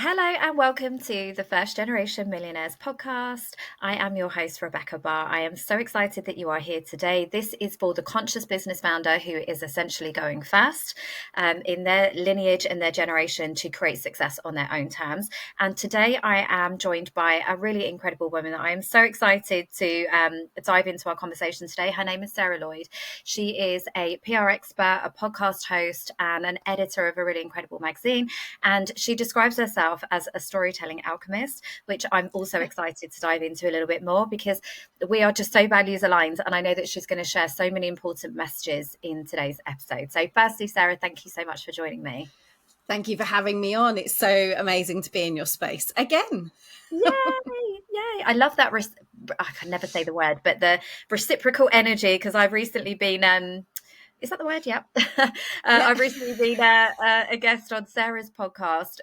Hello and welcome to the First Generation Millionaires podcast. I am your host, Rebecca Barr. I am so excited that you are here today. This is for the conscious business founder who is essentially going first in their lineage and their generation to create success on their own terms. And today I am joined by a really incredible woman that I am so excited to dive into our conversation today. Her name is Sarah Lloyd. She is a PR expert, a podcast host, and an editor of a really incredible magazine. And she describes herself as a storytelling alchemist, which I'm also excited to dive into a little bit more because we are just so values aligned. And I know that she's going to share so many important messages in today's episode. So firstly, Sarah, thank you so much for joining me. Thank you for having me on. It's so amazing to be in your space again. Yay. I love that. I can never say the word, but the reciprocal energy, because I've recently been is that the word? Yep. I've recently been a guest on Sarah's podcast,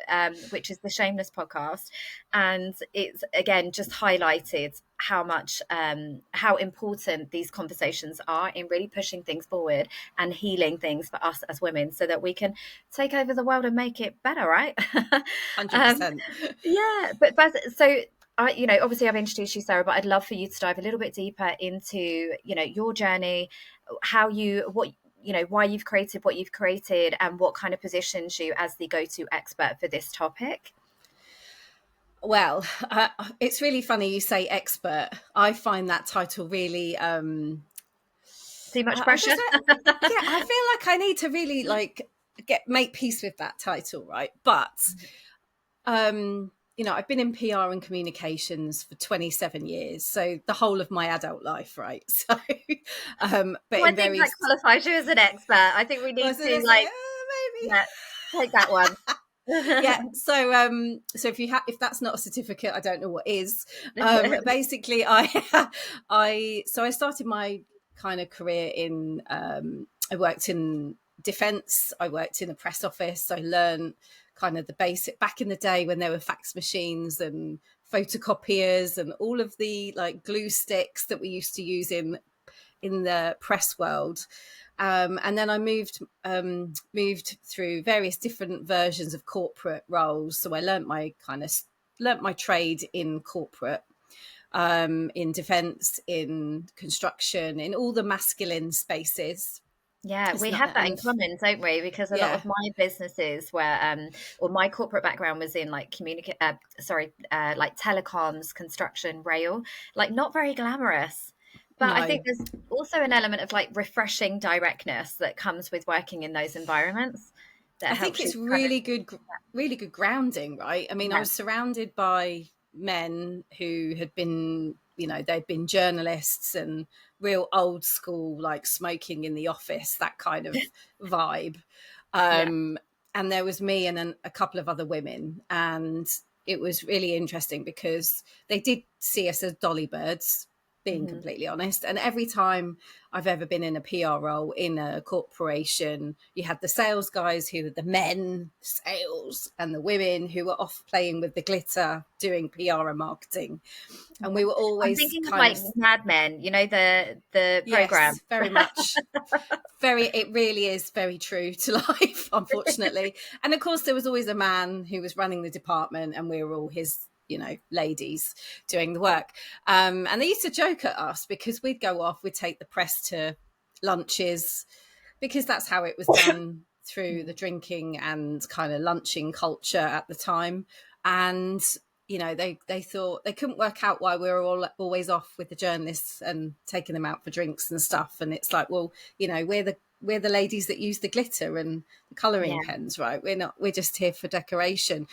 which is the Shameless podcast. And it's, again, just highlighted how important these conversations are in really pushing things forward and healing things for us as women so that we can take over the world and make it better, right? 100%. Yeah. But so obviously I've introduced you, Sarah, but I'd love for you to dive a little bit deeper into, your journey, why you've created what you've created and what kind of positions you as the go-to expert for this topic. Well, it's really funny you say expert. I find that title really Too much pressure. I feel like I need to really make peace with that title, right? But I've been in PR and communications for 27 years, so the whole of my adult life, right? So, but I think that qualifies you as an expert. I think we need to maybe take that one. Yeah. So, if that's not a certificate, I don't know what is. Basically, I started my kind of career in. I worked in defence. I worked in a press office. I learned kind of the basic back in the day when there were fax machines and photocopiers and all of the glue sticks that we used to use in the press world. And then I moved through various different versions of corporate roles. So I learnt my trade in corporate, in defence, in construction, in all the masculine spaces. Yeah, we have that in common, don't we? Because a lot of my businesses were, or my corporate background was in like telecoms, construction, rail, not very glamorous. But I think there's also an element of refreshing directness that comes with working in those environments. I think it's really good grounding, right? I mean, I was surrounded by men who had been, they'd been journalists and real old school, like smoking in the office, that kind of vibe. And there was me and a couple of other women. And it was really interesting because they did see us as dolly birds, being completely honest. And every time I've ever been in a PR role in a corporation, you had the sales guys who were the men, sales, and the women who were off playing with the glitter, doing PR and marketing. And we were always I'm thinking of Mad Men, the program. Yes, very much. It really is very true to life, unfortunately. And of course, there was always a man who was running the department and we were all his ladies doing the work. And they used to joke at us because we'd go off, we'd take the press to lunches because that's how it was done through the drinking and kind of lunching culture at the time. And, they thought they couldn't work out why we were always off with the journalists and taking them out for drinks and stuff. And it's like, well, we're the ladies that use the glitter and the colouring pens, right? We're just here for decoration.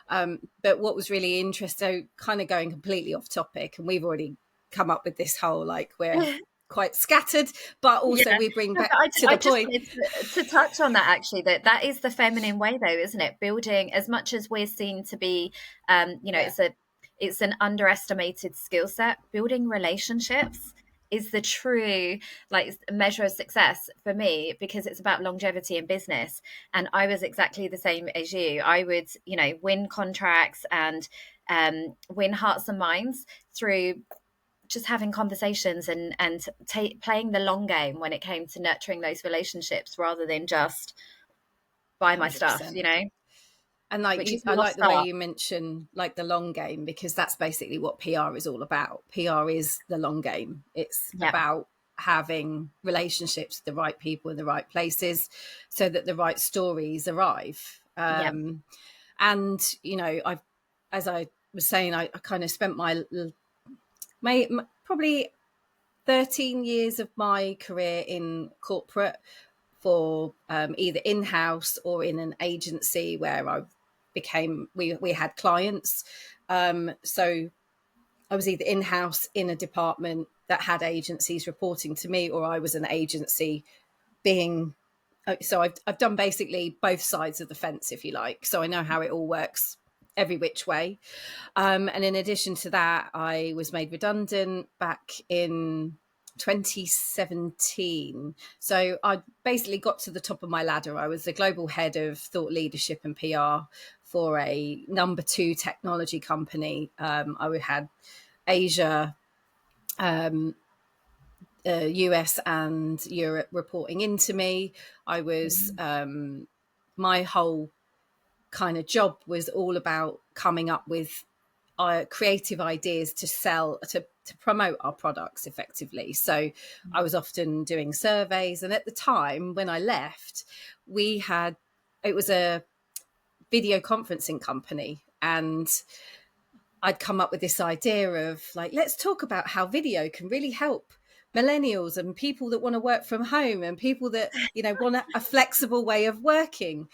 But what was really interesting, kind of going completely off topic, and we've already come up with this whole we're quite scattered, but also we bring back to the point. To touch on that, actually, that is the feminine way, though, isn't it? Building, as much as we're seen to be, it's an underestimated skill set. Building relationships is the true measure of success for me because it's about longevity in business. And I was exactly the same as you. I would, win contracts and win hearts and minds through just having conversations and playing the long game when it came to nurturing those relationships rather than just buy my 100%. Stuff, And like which is a I like lost the way art. you mention like the long game, because that's basically what PR is all about. PR is the long game. It's Yeah, about having relationships with the right people in the right places so that the right stories arrive. yeah. And I've, as I was saying, I kind of spent my probably 13 years of my career in corporate, for either in-house or in an agency where we had clients. So I was either in-house in a department that had agencies reporting to me, or I was an agency being. So I've done basically both sides of the fence, if you like. So I know how it all works every which way. And in addition to that, I was made redundant back in 2017. So I basically got to the top of my ladder. I was the global head of thought leadership and PR for a number 2 technology company. I had Asia, US and Europe reporting into me. I was my whole kind of job was all about coming up with creative ideas to sell, to promote our products effectively. So I was often doing surveys, and at the time when I left, it was a video conferencing company, and I'd come up with this idea of like, let's talk about how video can really help millennials and people that want to work from home and people that, want a flexible way of working.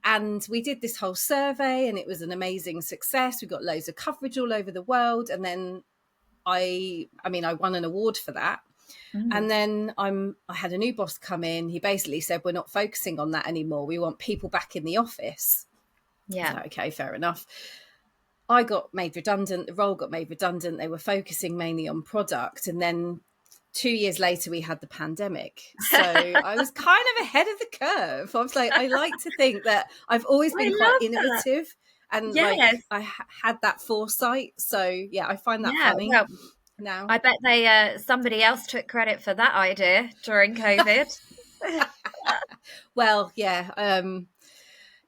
And we did this whole survey, and it was an amazing success. We got loads of coverage all over the world. And then I won an award for that. Mm. And then I had a new boss come in. He basically said, we're not focusing on that anymore. We want people back in the office. I was Yeah. like, okay, fair enough. I got made redundant. The role got made redundant. They were focusing mainly on product. And then 2 years later, we had the pandemic. So I was kind of ahead of the curve. I was like, I like to think that I've always I been quite love that. innovative, and Yes. like had that foresight. So yeah, I find that Yeah. funny Well, now. I bet somebody else took credit for that idea during COVID. Well, yeah.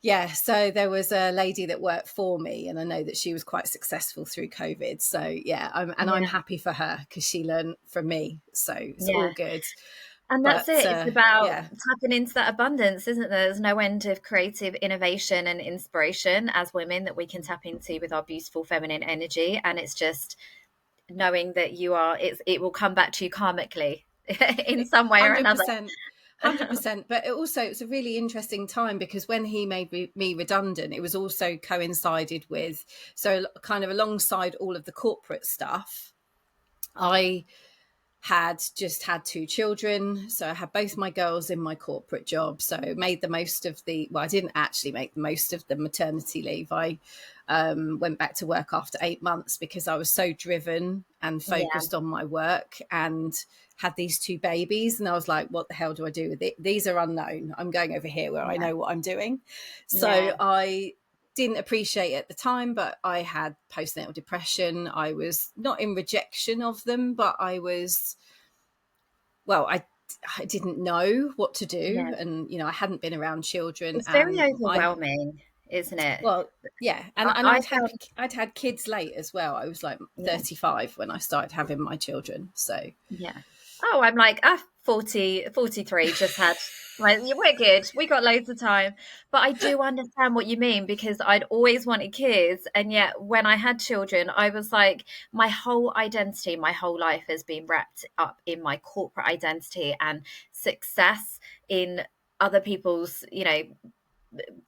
Yeah, so there was a lady that worked for me, and I know that she was quite successful through COVID. So yeah, I'm Yeah. happy for her because she learned from me. So it's all Yeah. good. And that's But it. It's about yeah, tapping into that abundance, isn't there? There's no end of creative innovation and inspiration as women that we can tap into with our beautiful feminine energy. And it's just knowing that it will come back to you karmically in some way or another. 100%. 100%. But it's a really interesting time, because when he made me redundant, it was also coincided with, so kind of alongside all of the corporate stuff, I had just had 2 children. So I had both my girls in my corporate job. So made the most of I didn't actually make the most of the maternity leave. I went back to work after 8 months because I was so driven and Yeah. focused on my work, and had these 2 babies. And I was like, what the hell do I do with it? These are unknown. I'm going over here where I Yeah. know what I'm doing. So Yeah. I didn't appreciate it at the time, but I had postnatal depression. I was not in rejection of them, but I didn't know what to Yeah. do. And, I hadn't been around children, It's very and overwhelming, isn't it? well, yeah. And I found, I'd had kids late as well. I was like yeah. 35 when I started having my children. So Yeah. Oh, I'm like, 40, 43, just had, like, yeah, we're good. We got loads of time. But I do understand what you mean, because I'd always wanted kids. And yet when I had children, I was like, my whole identity, my whole life has been wrapped up in my corporate identity and success in other people's,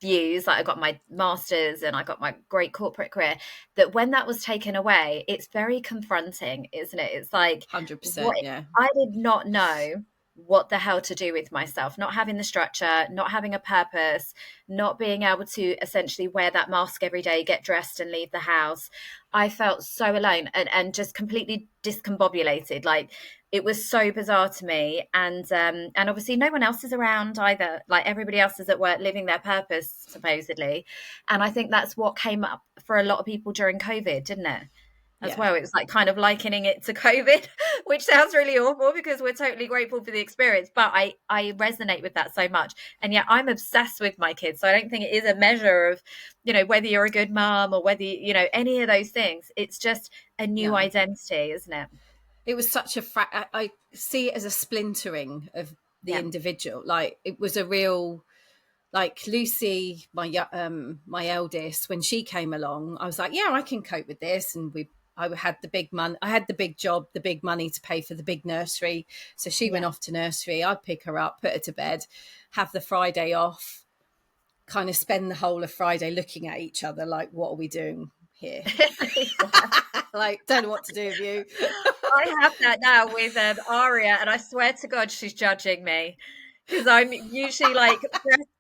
views. Like I got my master's and I got my great corporate career, that when that was taken away, it's very confronting, isn't it? It's like, 100%. what Yeah. I did not know what the hell to do with myself, not having the structure, not having a purpose, not being able to essentially wear that mask every day, get dressed and leave the house. I felt so alone and just completely discombobulated. Like, it was so bizarre to me. And obviously no one else is around either. Like, everybody else is at work living their purpose, supposedly. And I think that's what came up for a lot of people during COVID, didn't it? as Yeah. well. It was like kind of likening it to COVID, which sounds really awful because we're totally grateful for the experience. But I resonate with that so much. And yet I'm obsessed with my kids. So I don't think it is a measure of, whether you're a good mom or whether, any of those things. It's just a new No, identity, isn't it? it was such a I see it as a splintering of the Yeah. individual. Like it was a real, like Lucy, my eldest, when she came along, I was like, yeah, I can cope with this. And I had the big money, I had the big job, the big money to pay for the big nursery. So she went Yeah. off to nursery. I'd pick her up, put her to bed, have the Friday off, kind of spend the whole of Friday looking at each other like, what are we doing here? Like, don't know what to do with you. I have that now with Aria, and I swear to God, she's judging me because I'm usually like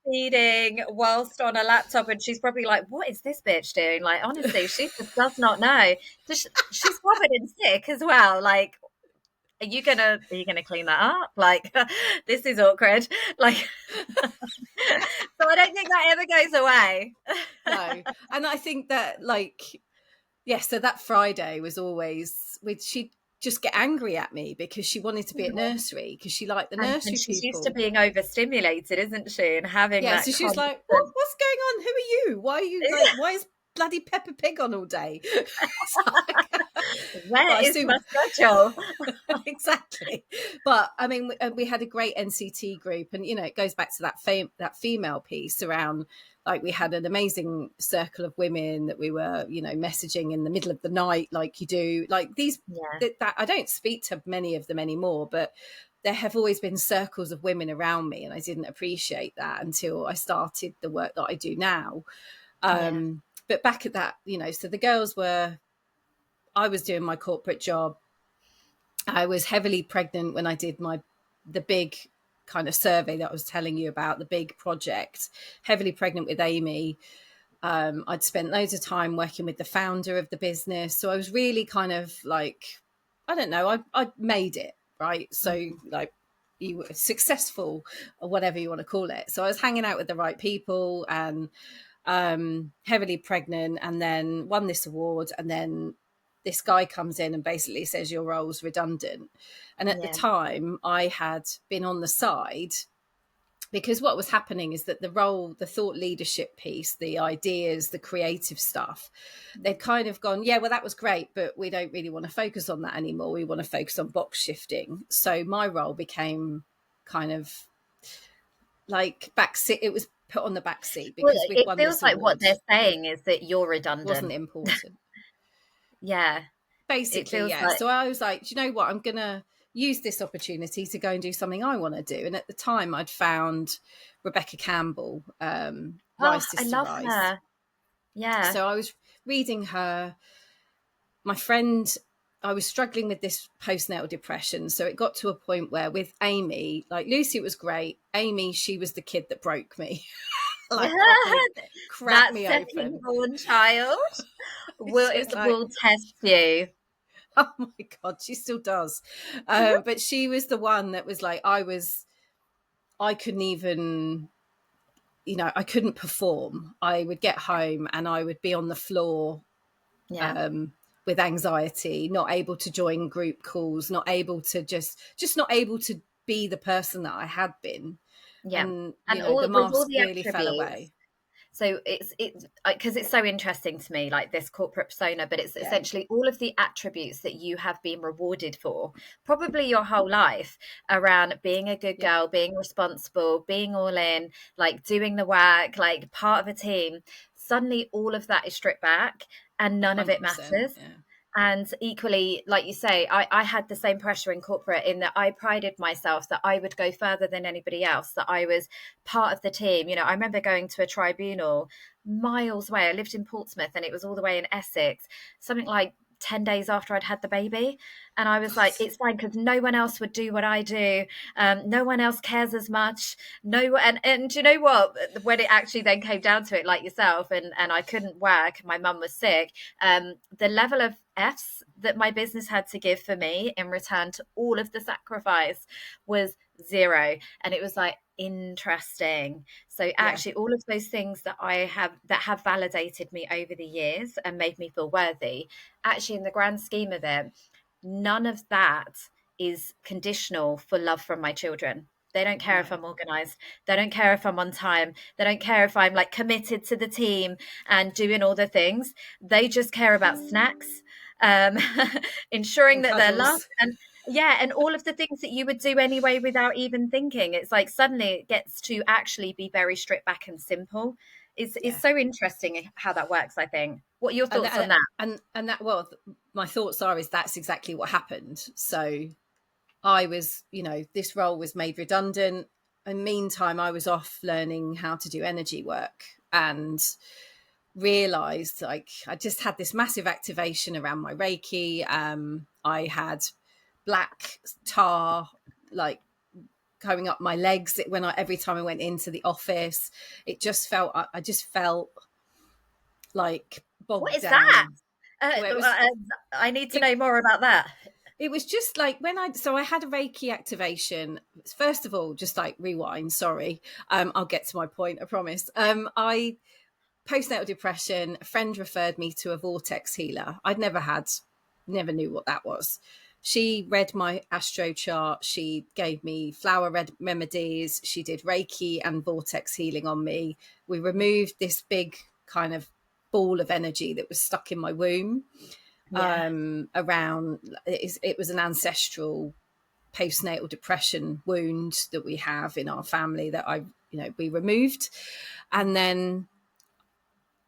breastfeeding whilst on a laptop, and she's probably like, "What is this bitch doing?" Like, honestly, she just does not know. She's covered in sick as well. Like, are you gonna clean that up? Like, this is awkward. Like, so I don't think that ever goes away. No, and I think that so that Friday was always she'd just get angry at me because she wanted to be at nursery because she liked the And nursery she's used to people. being overstimulated, isn't she? And having Yeah, that so she was constant. like, what's going on? Who are you? Why are you why is bloody Peppa Pig on all day? But Where I is my assume schedule? exactly. But I mean, we had a great NCT group, and it goes back to that female piece around. Like we had an amazing circle of women that we were, messaging in the middle of the night, like you do. Like these, Yeah, that I don't speak to many of them anymore, but there have always been circles of women around me, and I didn't appreciate that until I started the work that I do now. yeah, But back at that, so the girls were. I was doing my corporate job. I was heavily pregnant when I did the big kind of survey that I was telling you about, the big project. Heavily pregnant with Amy. I'd spent loads of time working with the founder of the business, so I was really kind of like, I don't know, I made it, right? So like, you were successful or whatever you want to call it. So I was hanging out with the right people and heavily pregnant, and then won this award, and then this guy comes in and basically says your role's redundant. And at the yeah, time I had been on the side because what was happening is that the thought leadership piece, the ideas, the creative stuff, they'd kind of gone, yeah, well, that was great, but we don't really want to focus on that anymore. We want to focus on box shifting. So my role became kind of like backseat. It was put on the back seat Well, because we'd it won feels this like what award. they're saying is that you're Wasn't redundant. important. Yeah, it Basically, feels yeah. like. So I was like, do you know what? I'm going to use this opportunity to go and do something I want to do. And at the time, I'd found Rebecca Campbell, Oh, Rise I Sister love Rise. her. Yeah. So I was reading her. My friend, I was struggling with this postnatal depression. So it got to a point where with Amy, like Lucy, it was great. Amy, she was the kid that broke me, like properly cracked That me second open. born child It's will just like, will test you. oh my God, she still does. But she was the one that was like, I couldn't even, I couldn't perform. I would get home and I would be on the floor Yeah. with anxiety, not able to join group calls, not able to just not able to be the person that I had been. Yeah. And, And the all with all mask the really fell attributes. away. So it's because it's so interesting to me, like this corporate persona, but it's Yeah. essentially all of the attributes that you have been rewarded for, probably your whole life, around being a good Yeah. girl, being responsible, being all in, like doing the work, like part of a team. Suddenly, all of that is stripped back, and none of it 100%. matters. Yeah. And equally, like you say, I had the same pressure in corporate in that I prided myself that I would go further than anybody else, that I was part of the team. I remember going to a tribunal miles away. I lived in Portsmouth and it was all the way in Essex, something like 10 days after I'd had the baby. And I was God. like, it's fine because no one else would do what I do. No one else cares as much. No, and do you know what? When it actually then came down to it, like yourself, and I couldn't work, my mum was sick. The level of F's that my business had to give for me in return to all of the sacrifice was zero. And it was like, Interesting. So Yeah. actually all of those things that have validated me over the years and made me feel worthy, actually in the grand scheme of it, none of that is conditional for love from my children. They don't care No. if I'm organized. They don't care if I'm on time. They don't care if I'm like committed to the team and doing all the things. They just care about snacks, um, ensuring And that they're loved, cuddles. and yeah, and all of the things that you would do anyway without even thinking. It's like suddenly it gets to actually be very stripped back and simple. It's Yeah. so interesting how that works, I think. What are your And thoughts on that, that? and that, well, my thoughts are is that's exactly what happened. So I was, this role was made redundant. And meantime, I was off learning how to do energy work and realized like I just had this massive activation around my Reiki. I had black tar like going up my legs when every time I went into the office. It just felt, I just felt like What bogged is that? down. Where it was, I need to it, know more about that. it was just like so I had a Reiki activation. First of all, just like rewind, sorry. I'll get to my point, I promise. I postnatal depression, a friend referred me to a vortex healer. Never knew what that was. She read my astro chart. She gave me flower red remedies. She did Reiki and vortex healing on me. We removed this big kind of ball of energy that was stuck in my womb. Yeah. Around it was an ancestral postnatal depression wound that we have in our family that we removed. And then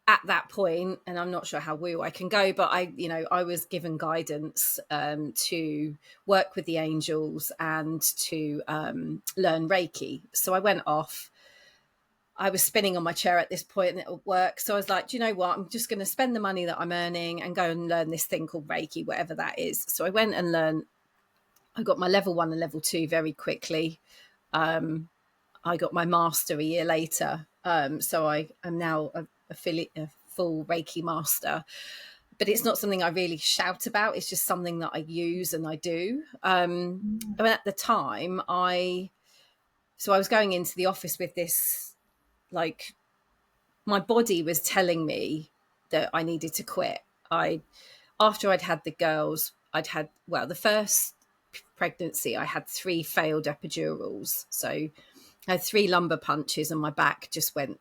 at that point, and I'm not sure how woo I can go, but I was given guidance to work with the angels and to learn Reiki. So I went off. I was spinning on my chair at this point at work. So I was like, do you know what? I'm just going to spend the money that I'm earning and go and learn this thing called Reiki, whatever that is. So I went and learned. I got my level 1 and level 2 very quickly. I got my master a year later. So I am now a full Reiki master. But it's not something I really shout about. It's just something that I use and I do. And at the time, I was going into the office with this, like, my body was telling me that I needed to quit. After I'd had the girls, the first pregnancy, I had 3 failed epidurals. So I had 3 lumbar punches and my back just went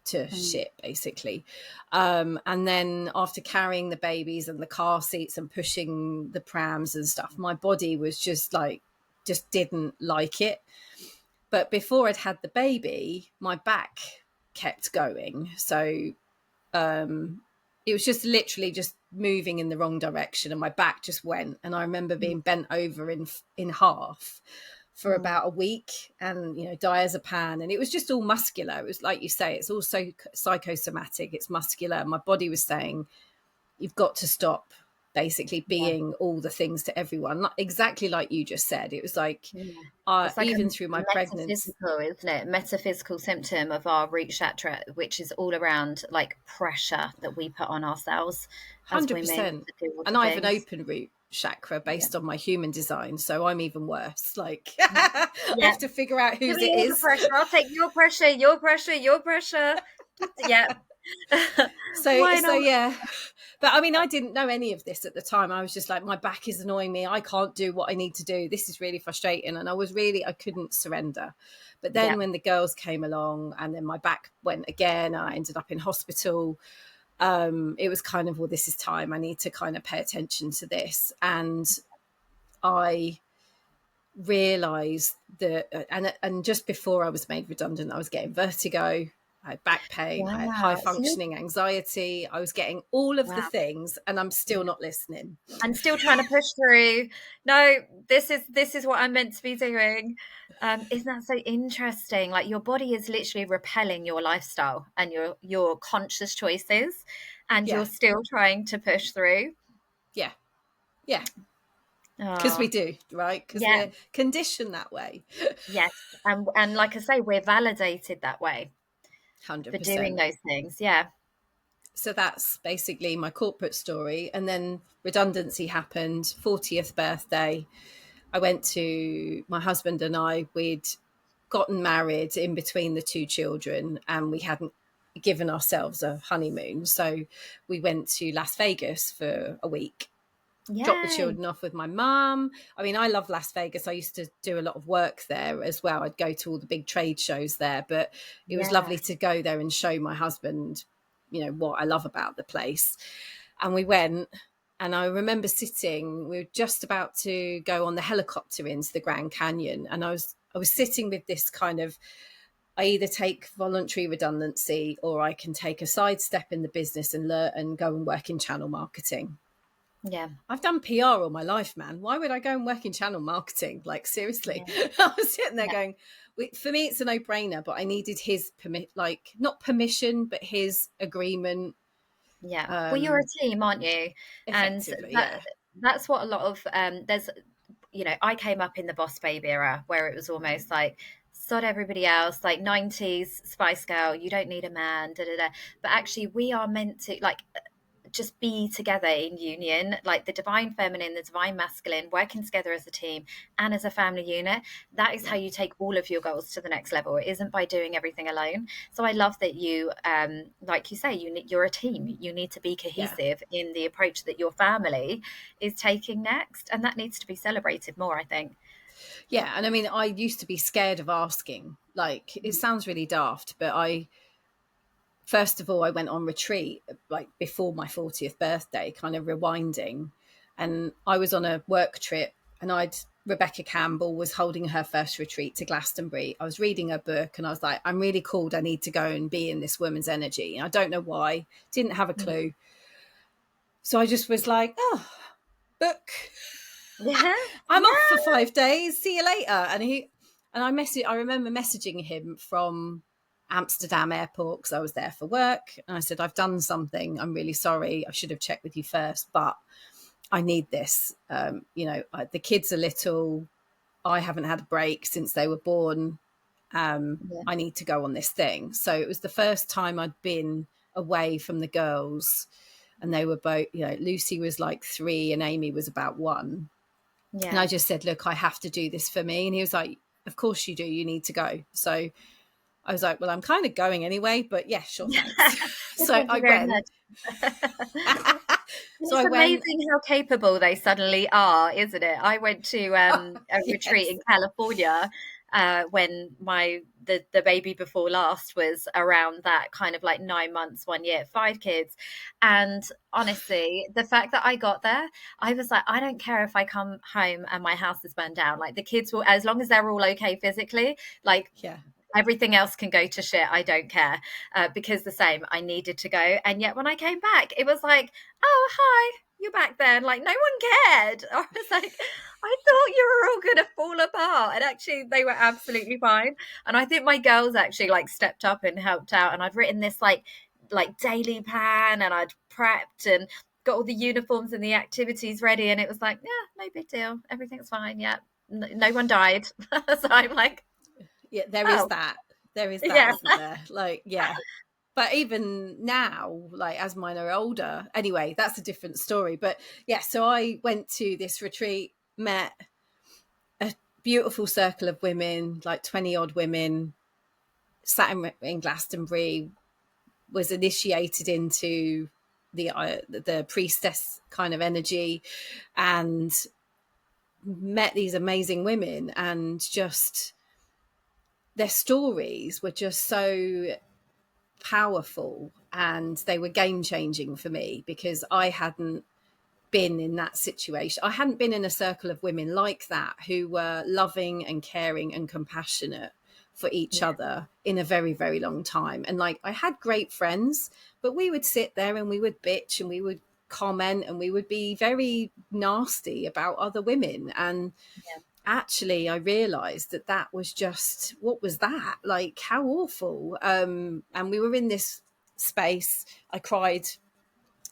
to shit, basically. And then after carrying the babies and the car seats and pushing the prams and stuff, my body was just didn't like it. But before I'd had the baby, my back kept going. So it was just literally just moving in the wrong direction and my back just went. And I remember being bent over in half for about a week and, diazepam. And it was just all muscular. It was like you say, it's also psychosomatic. It's muscular. My body was saying, you've got to stop basically being all the things to everyone. Exactly like you just said. It was like, It's like even a through my pregnancy. metaphysical, isn't it? Metaphysical symptom of our root chakra, which is all around like pressure that we put on ourselves as women 100%. to do all And the I have an things. open root chakra based on my human design. So I'm even worse. Like, Yeah. I Yeah. have to figure out Give whose me it all the is. pressure. I'll take your pressure, your pressure, your pressure. Yeah. So Why not? yeah. But I mean, I didn't know any of this at the time. I was just like, my back is annoying me. I can't do what I need to do. This is really frustrating. And I couldn't surrender. But then Yeah. when the girls came along and then my back went again, I ended up in hospital. It was kind of, well, this is time. I need to kind of pay attention to this. And I realized that, and just before I was made redundant, I was getting vertigo. I had back pain. I had high Wow. So functioning anxiety. I was getting all of the wow. things, and I'm still not listening. I'm still trying to push through. No, this is what I'm meant to be doing. Isn't that so interesting? Like your body is literally repelling your lifestyle and your conscious choices, and Yeah, you're still trying to push through. yeah, yeah. Because we Oh, do, right? Because yeah, we're conditioned that way. yes, and like I say, we're validated that way for doing 100%. those things. Yeah. So that's basically my corporate story. And then redundancy happened, 40th birthday. I went to my husband and we'd gotten married in between the two children, and we hadn't given ourselves a honeymoon. So we went to Las Vegas for a week, dropped the Yay. children off with my mum. I mean, I love Las Vegas. I used to do a lot of work there as well. I'd go to all the big trade shows there, but it was Yeah. lovely to go there and show my husband, you know, what I love about the place. And we went, and I remember sitting, we were just about to go on the helicopter into the Grand Canyon. And I was sitting with this kind of, I either take voluntary redundancy or I can take a sidestep in the business and learn and go and work in channel marketing. Yeah. I've done PR all my life, man. Why would I go and work in channel marketing? Like, seriously. Yeah. I was sitting there Yeah. going, for me, it's a no-brainer, but I needed his not permission, but his agreement. Yeah. Well, you're a team, aren't you? And Effectively, yeah. that's what a lot of there's, you know, I came up in the Boss Babe era where it was almost like sod everybody else, like 90s Spice Girl, you don't need a man, da da da. But actually, we are meant to like just be together in union, like the divine feminine, the divine masculine, working together as a team and as a family unit. That is how Yeah. you take all of your goals to the next level. It isn't by doing everything alone. So I love that you, like you say, you're a team. You need to be Yeah. cohesive in the approach that your family is taking next, and that needs to be celebrated more, I think. Yeah. And I mean, I used to be scared of asking. Like, it sounds really daft, but first of all, I went on retreat like before my 40th birthday, kind of rewinding. And I was on a work trip, and Rebecca Campbell was holding her first retreat to Glastonbury. I was reading her book, and I was like, I'm really called. I need to go and be in this woman's energy. And I don't know why, didn't have a clue. So I just was like, oh, book. Yeah. I'm off for Yeah. 5 days. See you later. I remember messaging him from Amsterdam airport because I was there for work. And I said, I've done something. I'm really sorry. I should have checked with you first, but I need this. The kids are little. I haven't had a break since they were born. Yeah. I need to go on this thing. So it was the first time I'd been away from the girls. And they were both, Lucy was like 3 and Amy was about 1. And Yeah. I just said, look, I have to do this for me. And he was like, of course you do. You need to go. So I was like, well, I'm kind of going anyway, but yeah, sure, thanks. So Thank I you very went. much. So It's I went. amazing how capable they suddenly are, isn't it? I went to a retreat Yes. in California when the baby before last was around that kind of like 9 months, 1 year, 5 kids. And honestly, the fact that I got there, I was like, I don't care if I come home and my house is burned down. Like the kids will, as long as they're all okay physically, like Yeah. everything else can go to shit. I don't care because the same, I needed to go. And yet when I came back, it was like, oh, hi, you're back there. And like, no one cared. I was like, I thought you were all going to fall apart. And actually, they were absolutely fine. And I think my girls actually like stepped up and helped out. And I'd written this like daily plan, and I'd prepped and got all the uniforms and the activities ready. And it was like, yeah, no big deal. Everything's fine. Yeah. No one died. So I'm like, Yeah, there is oh, that. There is that, yeah. isn't there? Like, yeah. But even now, like as mine are older, anyway, that's a different story. But yeah, so I went to this retreat, met a beautiful circle of women, like 20 odd women, sat in Glastonbury, was initiated into the priestess kind of energy, and met these amazing women, and just their stories were just so powerful, and they were game changing for me because I hadn't been in that situation. I hadn't been in a circle of women like that who were loving and caring and compassionate for each Yeah. other in a very, very long time. And like I had great friends, but we would sit there and we would bitch and we would comment and we would be very nasty about other women. And actually I realized that was just, what was that, like how awful. And we were in this space. I cried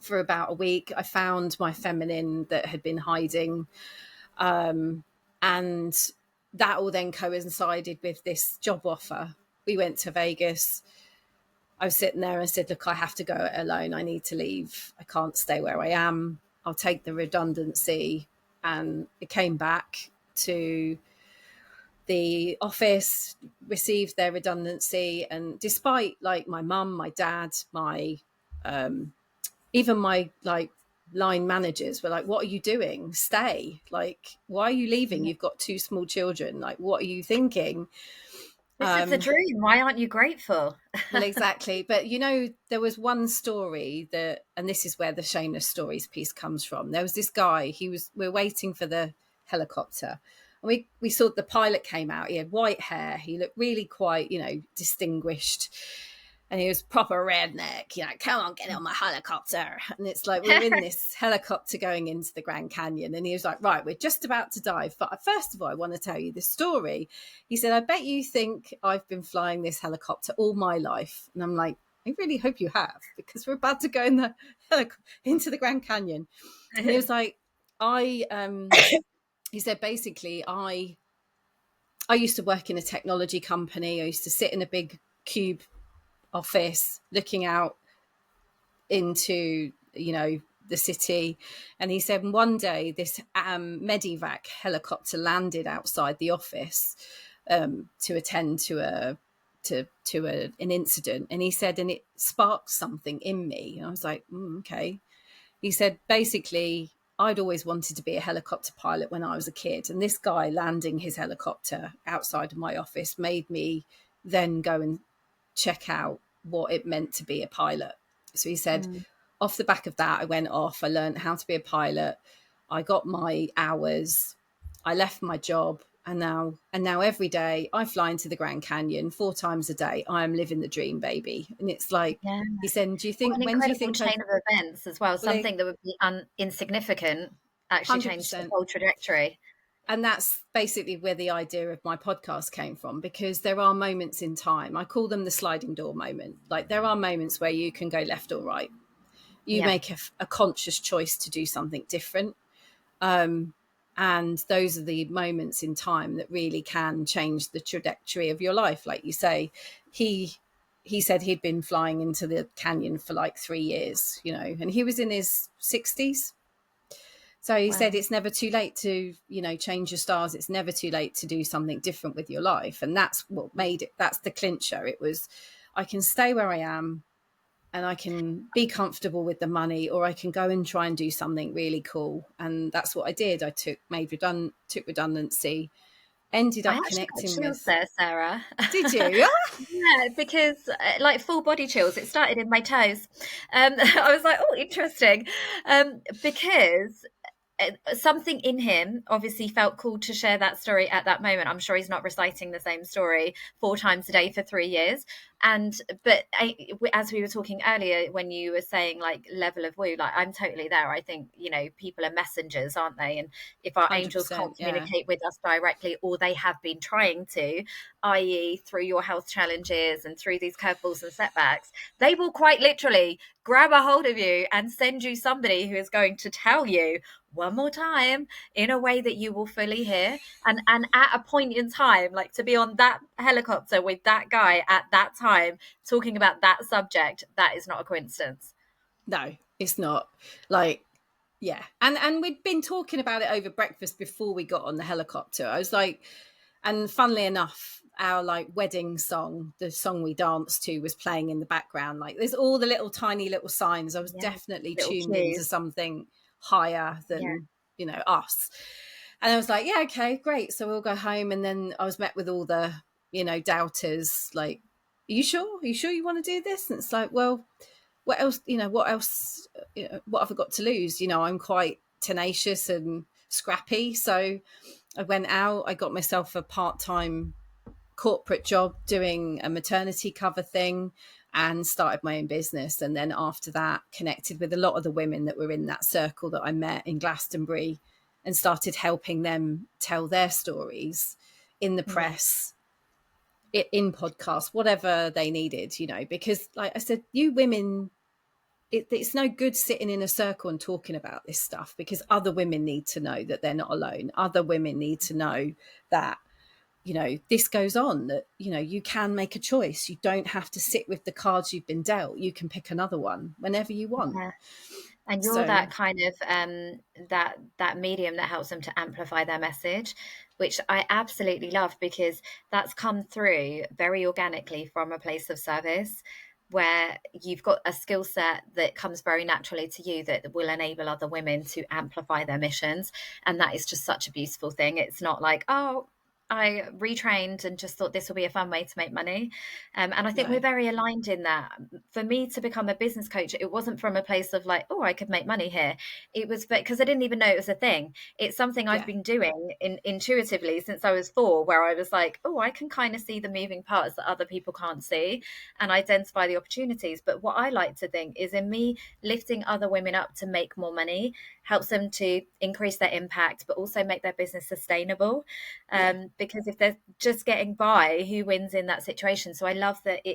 for about a week. I found my feminine that had been hiding, and that all then coincided with this job offer. We went to Vegas. I was sitting there and said, look, I have to go it alone. I need to leave. I can't stay where I am. I'll take the redundancy. And it came back to the office received their redundancy, and despite like my mum, my dad, my even my like line managers were like, what are you doing? Stay. Like, why are you leaving? You've got 2 small children. Like, what are you thinking? This is the dream. Why aren't you grateful? Well, exactly. But there was one story that, and this is where the shameless stories piece comes from. There was this guy, we're waiting for the helicopter. And we saw the pilot came out. He had white hair. He looked really quite, distinguished. And he was proper redneck, come on, get on my helicopter. And it's like, we're in this helicopter going into the Grand Canyon. And he was like, right, we're just about to dive. But first of all, I want to tell you this story. He said, I bet you think I've been flying this helicopter all my life. And I'm like, I really hope you have, because we're about to go into the Grand Canyon. And he was like, he said, basically, I used to work in a technology company. I used to sit in a big cube office looking out into the city. And he said one day this medivac helicopter landed outside the office to attend to an incident. And he said, and it sparked something in me. And I was like, okay. He said, basically, I'd always wanted to be a helicopter pilot when I was a kid, and this guy landing his helicopter outside of my office made me then go and check out what it meant to be a pilot. So he said, off the back of that, I went off, I learned how to be a pilot, I got my hours, I left my job, and now every day I fly into the Grand Canyon 4 times a day. I am living the dream, baby. And it's like, he said, do you think, an when do you incredible think chain of events as well? Something that would be insignificant actually 100%. changed the whole trajectory. And that's basically where the idea of my podcast came from, because there are moments in time, I call them the sliding door moment. Like, there are moments where you can go left or right. You make a conscious choice to do something different. And those are the moments in time that really can change the trajectory of your life. Like you say, he said he'd been flying into the canyon for like 3 years, and he was in his 60s. So he said it's never too late to, change your stars. It's never too late to do something different with your life. And that's what made it, that's the clincher. It was, I can stay where I am and I can be comfortable with the money, or I can go and try and do something really cool. And that's what I did. I took redundancy, ended up connecting got chills with... there, Sarah. Did you? Yeah, because like full body chills. It started in my toes. I was like, oh, interesting, because something in him obviously felt called to share that story at that moment. I'm sure he's not reciting the same story 4 times a day for 3 years. But as we were talking earlier, when you were saying like level of woo, like I'm totally there. I think, people are messengers, aren't they? And if our angels can't communicate with us directly, or they have been trying to, i.e. through your health challenges and through these curveballs and setbacks, they will quite literally grab a hold of you and send you somebody who is going to tell you one more time in a way that you will fully hear. And at a point in time, like to be on that helicopter with that guy at that time talking about that subject, that is not a coincidence. No, it's not. Like, yeah. And we'd been talking about it over breakfast before we got on the helicopter. I was like, and funnily enough, our like wedding song, the song we danced to, was playing in the background. Like, there's all the little tiny little signs. I was definitely tuned into something higher than us. And I was like, yeah, okay, great, so we'll go home. And then I was met with all the doubters, like, are you sure you want to do this? And it's like, well, what else what have I got to lose? I'm quite tenacious and scrappy. So I went out, I got myself a part-time corporate job doing a maternity cover thing, and started my own business. And then after that, connected with a lot of the women that were in that circle that I met in Glastonbury, and started helping them tell their stories in the press, in podcasts, whatever they needed, because like I said, you women, it's no good sitting in a circle and talking about this stuff, because other women need to know that they're not alone. Other women need to know that this goes on, that you can make a choice. You don't have to sit with the cards you've been dealt. You can pick another one whenever you want. And you're So that kind of that medium that helps them to amplify their message, which I absolutely love, because that's come through very organically from a place of service, where you've got a skill set that comes very naturally to you that will enable other women to amplify their missions. And that is just such a beautiful thing. It's not like, oh, I retrained and just thought this will be a fun way to make money. And I think we're no, very aligned in that. For me to become a business coach, it wasn't from a place of like, oh, I could make money here. It was because I didn't even know it was a thing. It's something I've yeah, been doing intuitively since I was 4, where I was like, oh, I can kind of see the moving parts that other people can't see and identify the opportunities. But what I like to think is, in me lifting other women up to make more money helps them to increase their impact, but also make their business sustainable. yeah. Because if they're just getting by, who wins in that situation? So I love that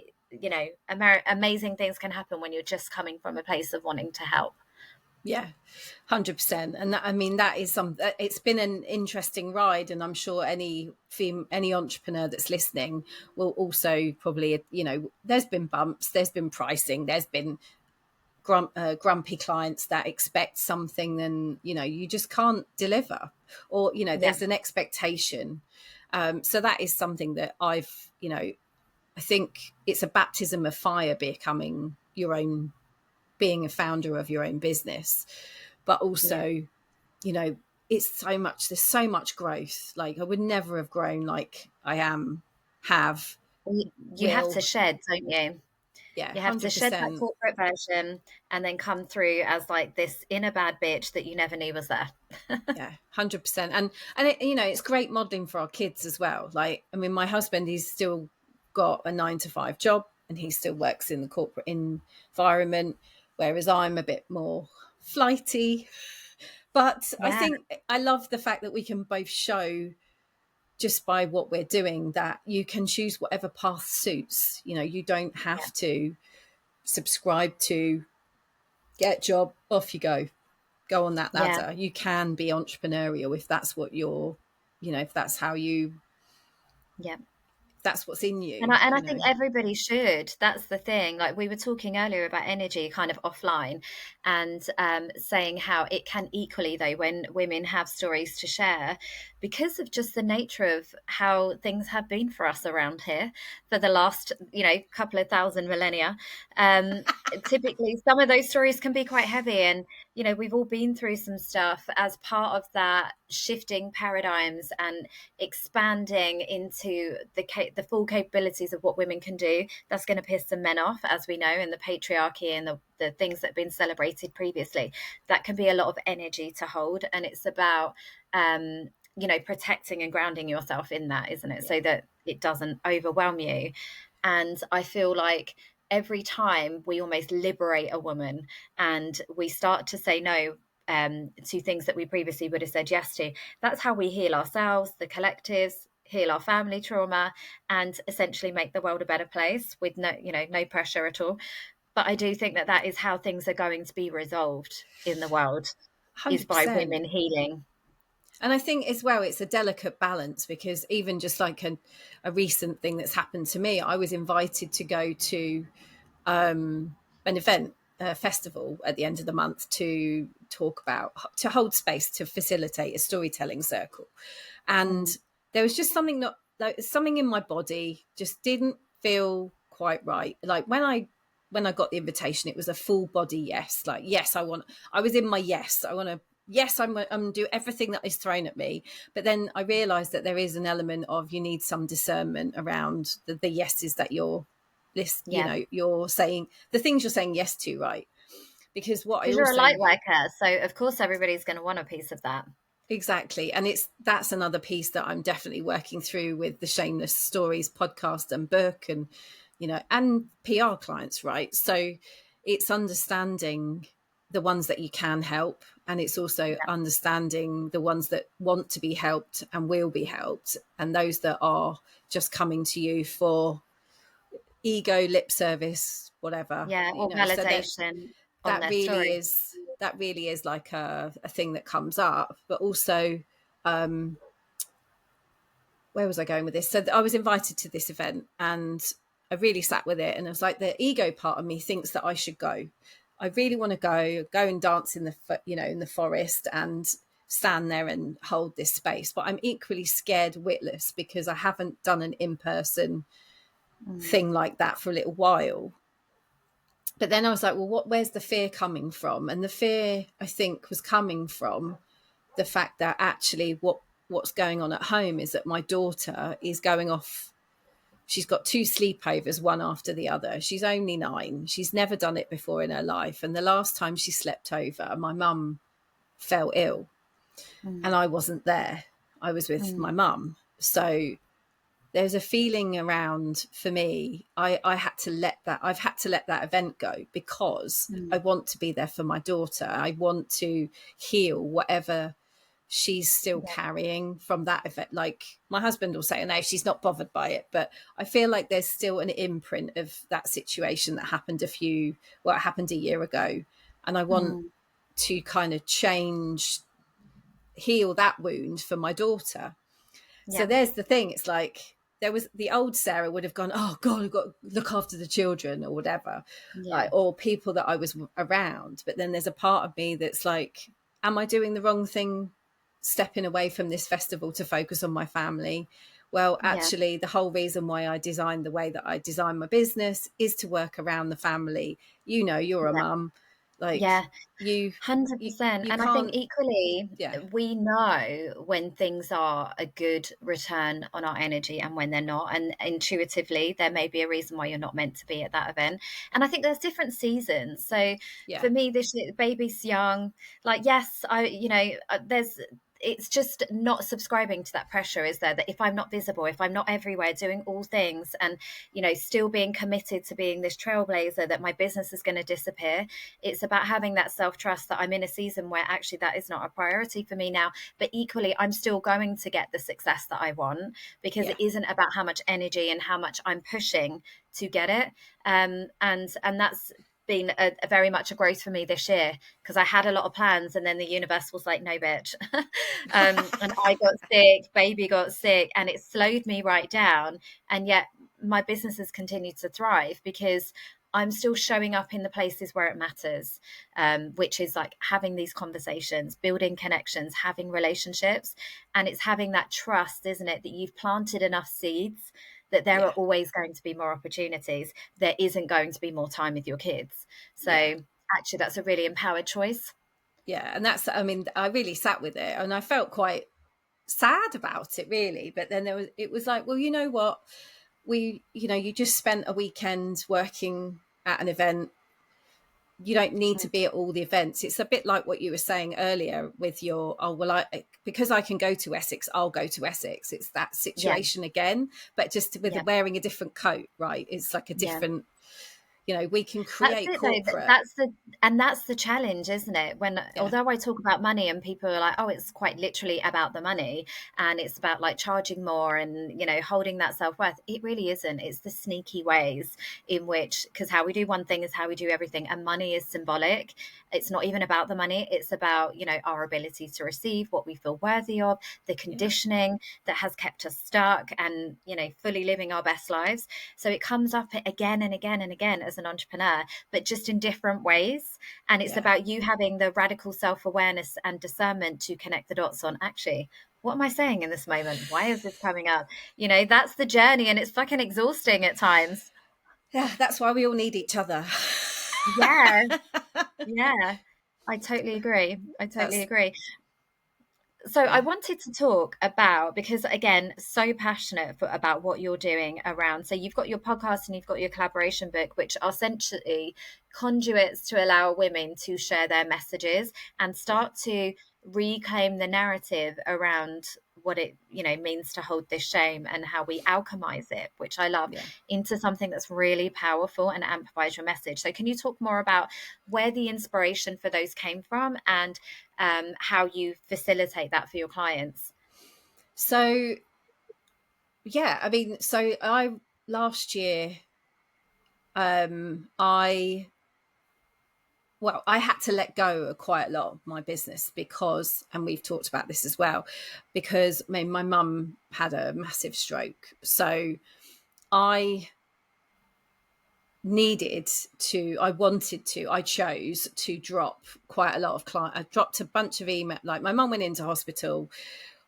amazing things can happen when you're just coming from a place of wanting to help. Yeah, 100%. And that, I mean, that is it's been an interesting ride. And I'm sure any entrepreneur that's listening will also probably, there's been bumps, there's been pricing, there's been grumpy clients that expect something and, you just can't deliver, or, Yeah, there's an expectation. So that is something that I think it's a baptism of fire being a founder of your own business, but yeah. also, you know, there's so much growth. Like I would never have grown like I have, You have to will. shed, don't you? Yeah, You have to shed that 100%. corporate version and then come through as like this inner bad bitch that you never knew was there. Yeah, 100%. And it's great modeling for our kids as well. Like, I mean, my husband, he's still got a 9 to 5 job and he still works in the corporate environment, whereas I'm a bit more flighty. But I Yeah, think I love the fact that we can both show, just by what we're doing, that you can choose whatever path suits. You don't yeah, have to subscribe to get a job, off you go on that yeah. ladder. You can be entrepreneurial if that's what if that's how Yeah. that's what's in And you, I think everybody should. That's the thing. Like we were talking earlier about energy kind of offline, and saying how it can equally, though, when women have stories to share, because of just the nature of how things have been for us around here for the last, couple of thousand millennia. Um, Typically, some of those stories can be quite heavy. And, we've all been through some stuff as part of that shifting paradigms and expanding into the full capabilities of what women can do. That's going to piss some men off, as we know, in the patriarchy and the things that have been celebrated previously. That can be a lot of energy to hold, and it's about protecting and grounding yourself in that, isn't it? Yeah, So that it doesn't overwhelm you. And I feel like every time we almost liberate a woman and we start to say no, to things that we previously would have said yes to, that's how we heal ourselves, the collectives, heal our family trauma, and essentially make the world a better place with no pressure at all. But I do think that that is how things are going to be resolved in the world, is by 100%. women healing. And I think as well, it's a delicate balance, because even just like a recent thing that's happened to me, I was invited to go to an event, a festival at the end of the month, to hold space, to facilitate a storytelling circle. And Mm, there was just something in my body just didn't feel quite right. Like when I got the invitation, it was a full body yes. Like, yes, I was in my yes. I want to, yes, I'm going to do everything that is thrown at me. But then I realized that there is an element of, you need some discernment around the yeses that yeah, you're saying, the things you're saying yes to, right? Because what I because you're a also light worker, so of course everybody's going to want a piece of that. Exactly. And that's another piece that I'm definitely working through with the Shameless Stories podcast and book, and and PR clients, right? So it's understanding the ones that you can help, and it's also Yeah, understanding the ones that want to be helped and will be helped, and those that are just coming to you for ego, lip service, whatever, yeah, or so that validation on that their really story. is that really is like a thing that comes up. But also, um where was I going with this? So I was invited to this event, and I really sat with it, and it was like, the ego part of me thinks that I should go, I really want to go and dance in in the forest and stand there and hold this space. But I'm equally scared witless because I haven't done an in-person Mm. thing like that for a little while. But then I was like, well, where's the fear coming from? And the fear, I think, was coming from the fact that actually what's going on at home is that my daughter is going off. She's got 2 sleepovers, one after the other. She's only 9. She's never done it before in her life. And the last time she slept over, my mum fell ill and Mm. I wasn't there. I was with Mm. my mum. So there's a feeling around, for me, I've had to let that event go because I Mm. want to be there for my daughter. I want to heal whatever she's still Yeah. carrying from that event. Like, my husband will say, no, she's not bothered by it, but I feel like there's still an imprint of that situation that happened it happened a year ago, and I want Mm. to kind of heal that wound for my daughter. So Yeah. there's the thing. It's like, there was the old Sarah would have gone, oh God, I've got to look after the children or whatever, Yeah. like, or people that I was around. But then there's a part of me that's like, am I doing the wrong thing stepping away from this festival to focus on my family? Well, Yeah. actually, the whole reason why I designed the way that I design my business is to work around the family. You're a Yeah. mum, like, Yeah. you Hundred you percent, you and I think can't. equally Yeah, we know when things are a good return on our energy and when they're not. And intuitively, there may be a reason why you're not meant to be at that event. And I think there's different seasons. So yeah, for me, this year, baby's young. Like, yes, there's. It's just not subscribing to that pressure, is there? That if I'm not visible, if I'm not everywhere doing all things, and still being committed to being this trailblazer, that my business is going to disappear. It's about having that self-trust that I'm in a season where actually that is not a priority for me now, but equally I'm still going to get the success that I want, because yeah, it isn't about how much energy and how much I'm pushing to get it. And that's been a very much a growth for me this year, because I had a lot of plans and then the universe was like, no bitch. And I got sick, baby got sick, and it slowed me right down. And yet my business has continued to thrive because I'm still showing up in the places where it matters, which is like having these conversations, building connections, having relationships. And it's having that trust, isn't it? That you've planted enough seeds that there are yeah, always going to be more opportunities. There isn't going to be more time with your kids. yeah. So actually, that's a really empowered choice. Yeah, and that's, I mean, I really sat with it and I felt quite sad about it, really. But then it was like, well, you know what, you just spent a weekend working at an event. You don't need to Mm. be at all the events. It's a bit like what you were saying earlier with your, oh well, because I can go to Essex, I'll go to Essex. It's that Yeah, situation again, but just with yeah, wearing a different coat, right? It's like a yeah. different, we can That's create it though. corporate. That's the challenge, isn't it? When Yeah, although I talk about money and people are like, oh, it's quite literally about the money and it's about like charging more and holding that self-worth. It really isn't. It's the sneaky ways in which, because how we do one thing is how we do everything, and money is symbolic. It's not even about the money. It's about, our ability to receive what we feel worthy of, the yeah, conditioning that has kept us stuck and, fully living our best lives. So it comes up again and again and again as an entrepreneur, but just in different ways. And it's yeah, about you having the radical self awareness and discernment to connect the dots on, actually, what am I saying in this moment? Why is this coming up? That's the journey, and it's fucking exhausting at times. yeah. That's why we all need each other. Yeah, yeah. I totally agree. I totally That's agree. So I yeah, wanted to talk about, because again, so passionate about what you're doing around. So you've got your podcast and you've got your collaboration book, which are essentially conduits to allow women to share their messages and yeah, start to reclaim the narrative around what it means to hold this shame, and how we alchemize it, which I love, yeah. into something that's really powerful and amplifies your message. So can you talk more about where the inspiration for those came from, and how you facilitate that for your clients? So yeah, I mean, so I last year, I I had to let go of quite a lot of my business because, and we've talked about this as well, because I mean, my mum had a massive stroke. So I I chose to drop quite a lot of clients. I dropped a bunch of email. Like my mum went into hospital.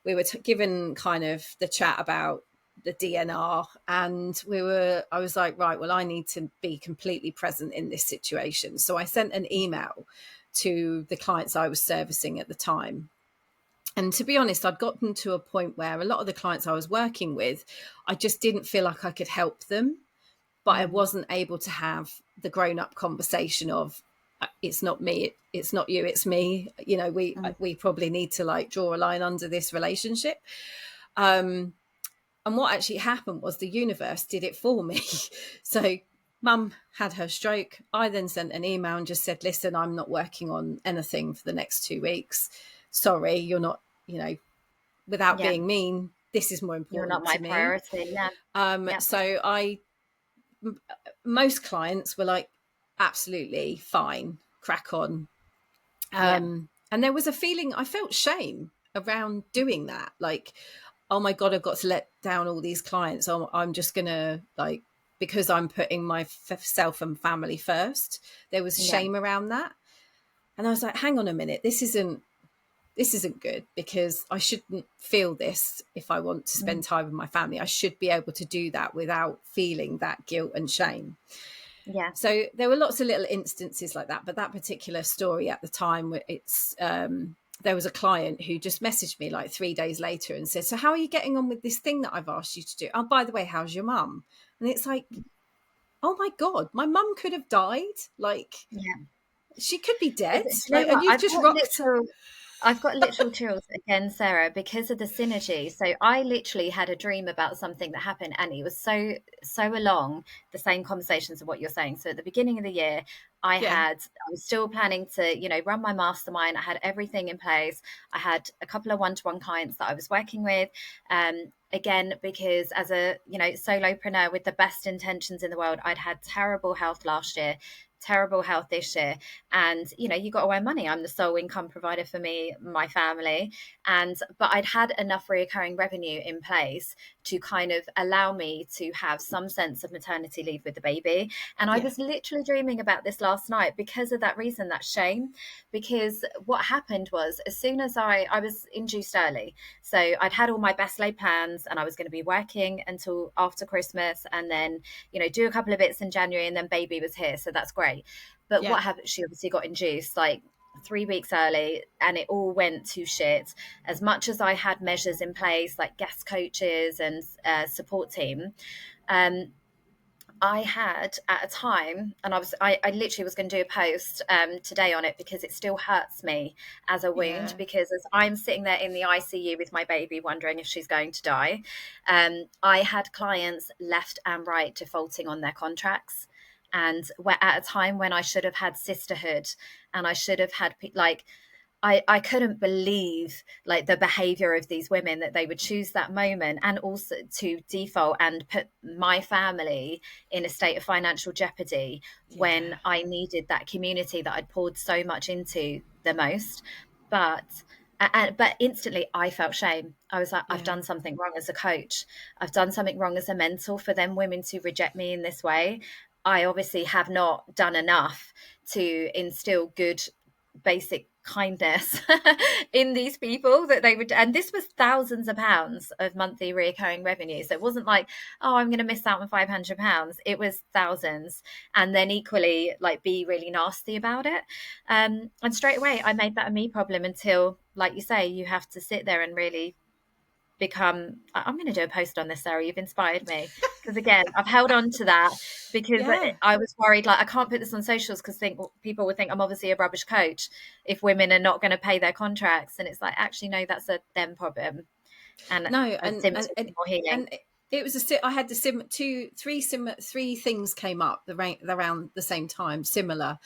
We were given kind of the chat about the DNR, and I was like, right, well, I need to be completely present in this situation. So I sent an email to the clients I was servicing at the time. And to be honest, I'd gotten to a point where a lot of the clients I was working with, I just didn't feel like I could help them, but I wasn't able to have the grown-up conversation of, it's not me, it's not you, it's me. You know, we probably need to like draw a line under this relationship. And what actually happened was the universe did it for me. So mum had her stroke. I then sent an email and just said, listen, I'm not working on anything for the next 2 weeks. Sorry, you're not, without being mean, this is more You're important not my to me. priority. So most clients were like, absolutely fine, crack on. And there was a feeling, I felt shame around doing that. Like, oh my God, I've got to let down all these clients. I'm just going to because I'm putting myself and family first. There was shame around that. And I was like, hang on a minute, this isn't good, because I shouldn't feel this. If I want to spend time with my family, I should be able to do that without feeling that guilt and shame. Yeah. So there were lots of little instances like that. But that particular story at the time, there was a client who just messaged me like 3 days later and said, so how are you getting on with this thing that I've asked you to do? Oh, by the way, how's your mum? And it's like, oh my God, my mum could have died. Like, she could be dead. You know And what? you've just rocked. I've got literal chills again, Sarah, because of the synergy. So I literally had a dream about something that happened, and it was so along the same conversations of what you're saying. So at the beginning of the year, I was still planning to, run my mastermind. I had everything in place. I had a couple of one-to-one clients that I was working with. Again, because as a, solopreneur with the best intentions in the world, I'd had terrible health last year, terrible health this year, and you got to earn money. I'm the sole income provider for me, my family, but I'd had enough recurring revenue in place to kind of allow me to have some sense of maternity leave with the baby. And I was literally dreaming about this last night because of that reason, that shame. Because what happened was, as soon as I was induced early, so I'd had all my best laid plans, and I was going to be working until after Christmas, and then do a couple of bits in January, and then baby was here, so that's great. But what happened, she obviously got induced like 3 weeks early, and it all went to shit. As much as I had measures in place like guest coaches and support team, I had at a time, and I literally was going to do a post today on it, because it still hurts me as a wound, because as I'm sitting there in the ICU with my baby wondering if she's going to die, I had clients left and right defaulting on their contracts. And at a time when I should have had sisterhood, and I should have had I couldn't believe like the behavior of these women, that they would choose that moment and also to default and put my family in a state of financial jeopardy when I needed that community that I'd poured so much into the most. But instantly I felt shame. I was like, I've done something wrong as a coach. I've done something wrong as a mentor for them women to reject me in this way. I obviously have not done enough to instill good basic kindness in these people, that they would, and this was thousands of pounds of monthly recurring revenue. So it wasn't like, oh, I'm going to miss out on £500. It was thousands. And then equally like be really nasty about it. And straight away I made that a me problem, until, like you say, you have to sit there and really I'm going to do a post on this, Sarah. You've inspired me, because again, I've held on to that because I was worried, like, I can't put this on socials because people would think I'm obviously a rubbish coach if women are not going to pay their contracts. And it's like, actually, no, that's a them problem. And no, and more healing. And it was I had three things came up around the same time, similar.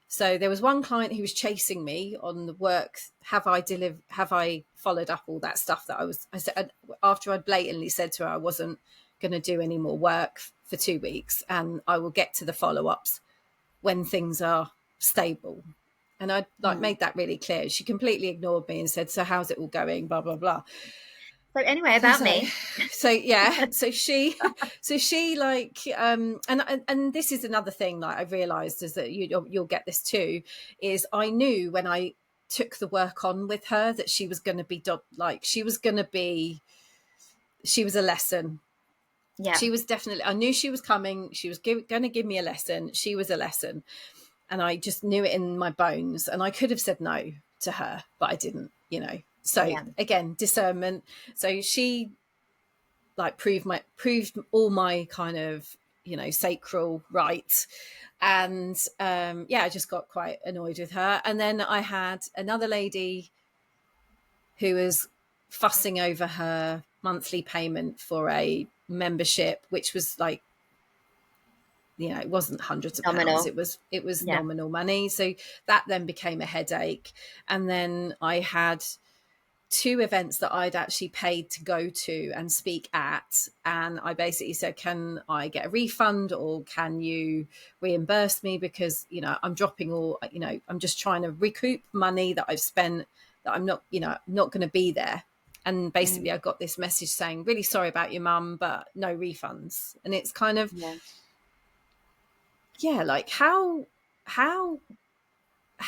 So there was one client who was chasing me on the work. Have I followed up all that stuff that I said, after I blatantly said to her I wasn't going to do any more work for 2 weeks, and I will get to the follow-ups when things are stable. And I made that really clear. She completely ignored me and said, so how's it all going? Blah, blah, blah. So anyway, about me. So yeah, so she like and this is another thing that I realized is that you'll get this too, is I knew when I took the work on with her that she was going to be like she was going to be she was a lesson. Yeah. She was definitely, I knew she was coming, she was going to give me a lesson, she was a lesson, and I just knew it in my bones, and I could have said no to her, but I didn't, you know. So Yeah. again, discernment. So she like proved all my kind of, you know, sacral right. And yeah, I just got quite annoyed with her. And then I had another lady who was fussing over her monthly payment for a membership, which was like, you know, it wasn't hundreds of pounds, Nominal. it was Yeah. nominal money. So that then became a headache. And then I had two events that I'd actually paid to go to and speak at, and I basically said, can I get a refund or can you reimburse me, because, you know, I'm dropping all, you know, I'm just trying to recoup money that I've spent, that I'm not, you know, not going to be there. And basically I got this message saying, really sorry about your mum, but no refunds. And it's kind of, Yeah. yeah, like how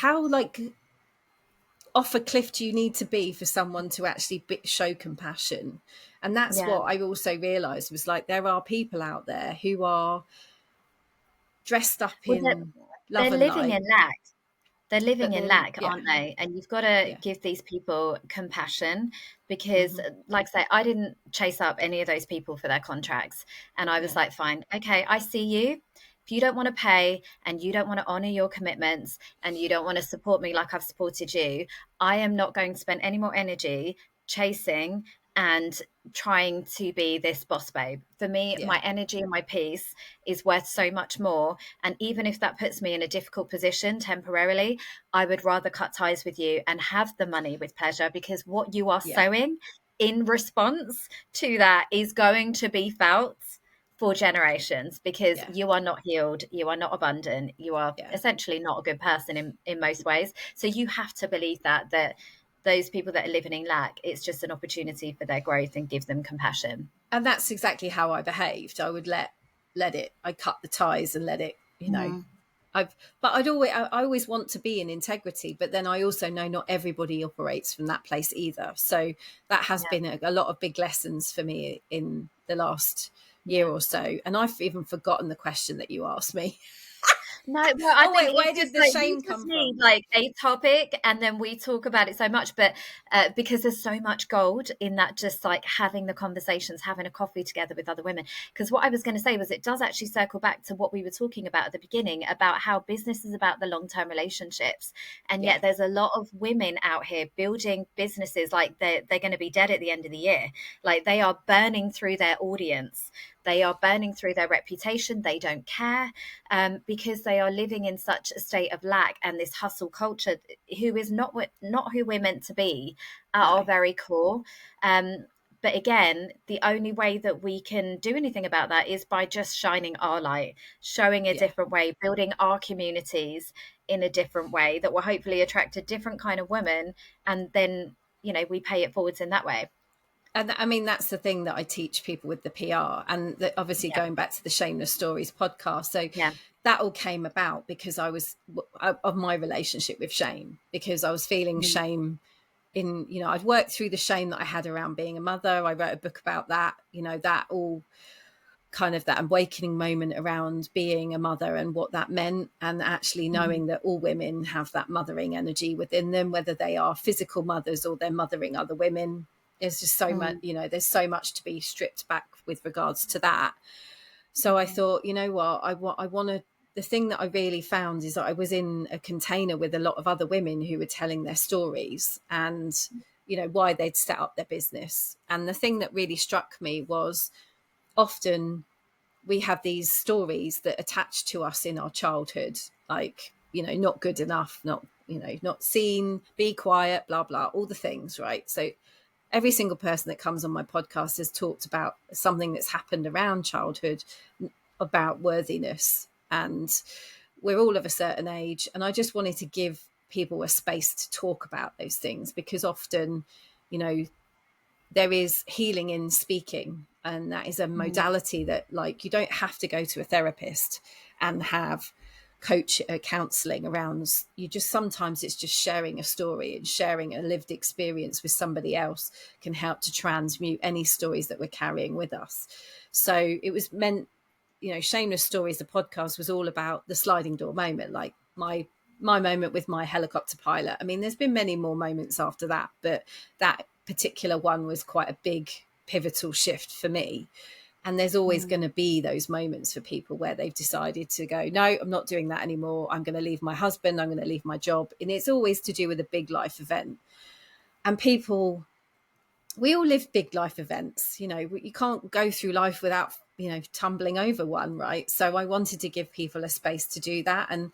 like off a cliff do you need to be for someone to actually show compassion? And that's Yeah. what I also realized, was like, there are people out there who are dressed up Well, in they're love and living light, in lack. They're living but in then lack, yeah, aren't they? And you've got to yeah, give these people compassion because, mm-hmm, like I say, I didn't chase up any of those people for their contracts. And I was yeah, like, fine, okay, I see you. If you don't want to pay and you don't want to honor your commitments and you don't want to support me like I've supported you, I am not going to spend any more energy chasing and trying to be this boss babe. For me, yeah, my energy and my peace is worth so much more. And even if that puts me in a difficult position temporarily, I would rather cut ties with you and have the money with pleasure, because what you are yeah, sowing in response to that is going to be felt for generations, because yeah, you are not healed, you are not abundant, you are yeah. essentially not a good person in most ways. So you have to believe that those people that are living in lack, it's just an opportunity for their growth, and give them compassion. And that's exactly how I behaved. I would let it, I cut the ties and let it, you know. Mm, But I always want to be in integrity, but then I also know not everybody operates from that place either. So that has yeah, been a lot of big lessons for me in the last year yeah. or so. And I've even forgotten the question that you asked me. No, well, I Oh think wait, where it's did just the like we shame just come need from? like a topic and then we talk about it so much, but because there's so much gold in that, just like having the conversations, having a coffee together with other women. Because what I was going to say was, it does actually circle back to what we were talking about at the beginning, about how business is about the long-term relationships. And Yeah, yet there's a lot of women out here building businesses like they're going to be dead at the end of the year. Like they are burning through their audience. They are burning through their reputation. They don't care, because they are living in such a state of lack and this hustle culture, who is not who we're meant to be at no, our very core. Um, but again, the only way that we can do anything about that is by just shining our light, showing a yeah. different way, building our communities in a different way that will hopefully attract a different kind of woman. And then, we pay it forwards in that way. And I mean, that's the thing that I teach people with the PR, and obviously Yeah. going back to the Shameless Stories podcast. So Yeah. that all came about because I was of my relationship with shame, because I was feeling Mm. shame in, you know, I'd worked through the shame that I had around being a mother. I wrote a book about that, you know, that all kind of that awakening moment around being a mother and what that meant, and actually Mhm. knowing that all women have that mothering energy within them, whether they are physical mothers or they're mothering other women. There's just so much, Mm. you know, there's so much to be stripped back with regards to that. So I thought, you know what, I want to, the thing that I really found is that I was in a container with a lot of other women who were telling their stories and, you know, why they'd set up their business. And the thing that really struck me was, often we have these stories that attach to us in our childhood, like, you know, not good enough, not, you know, not seen, be quiet, blah blah, all the things, right? So every single person that comes on my podcast has talked about something that's happened around childhood, about worthiness, and we're all of a certain age, and I just wanted to give people a space to talk about those things, because often, you know, there is healing in speaking, and that is a modality that, like, you don't have to go to a therapist and have counseling around. You just, sometimes it's just sharing a story and sharing a lived experience with somebody else can help to transmute any stories that we're carrying with us. So it was meant, you know, Shameless Stories, the podcast, was all about the sliding door moment, like my moment with my helicopter pilot. I mean, there's been many more moments after that, but that particular one was quite a big pivotal shift for me. And there's always going to be those moments for people where they've decided to go, no, I'm not doing that anymore. I'm going to leave my husband. I'm going to leave my job. And it's always to do with a big life event. And people, we all live big life events. You know, you can't go through life without, you know, tumbling over one, right? So I wanted to give people a space to do that. And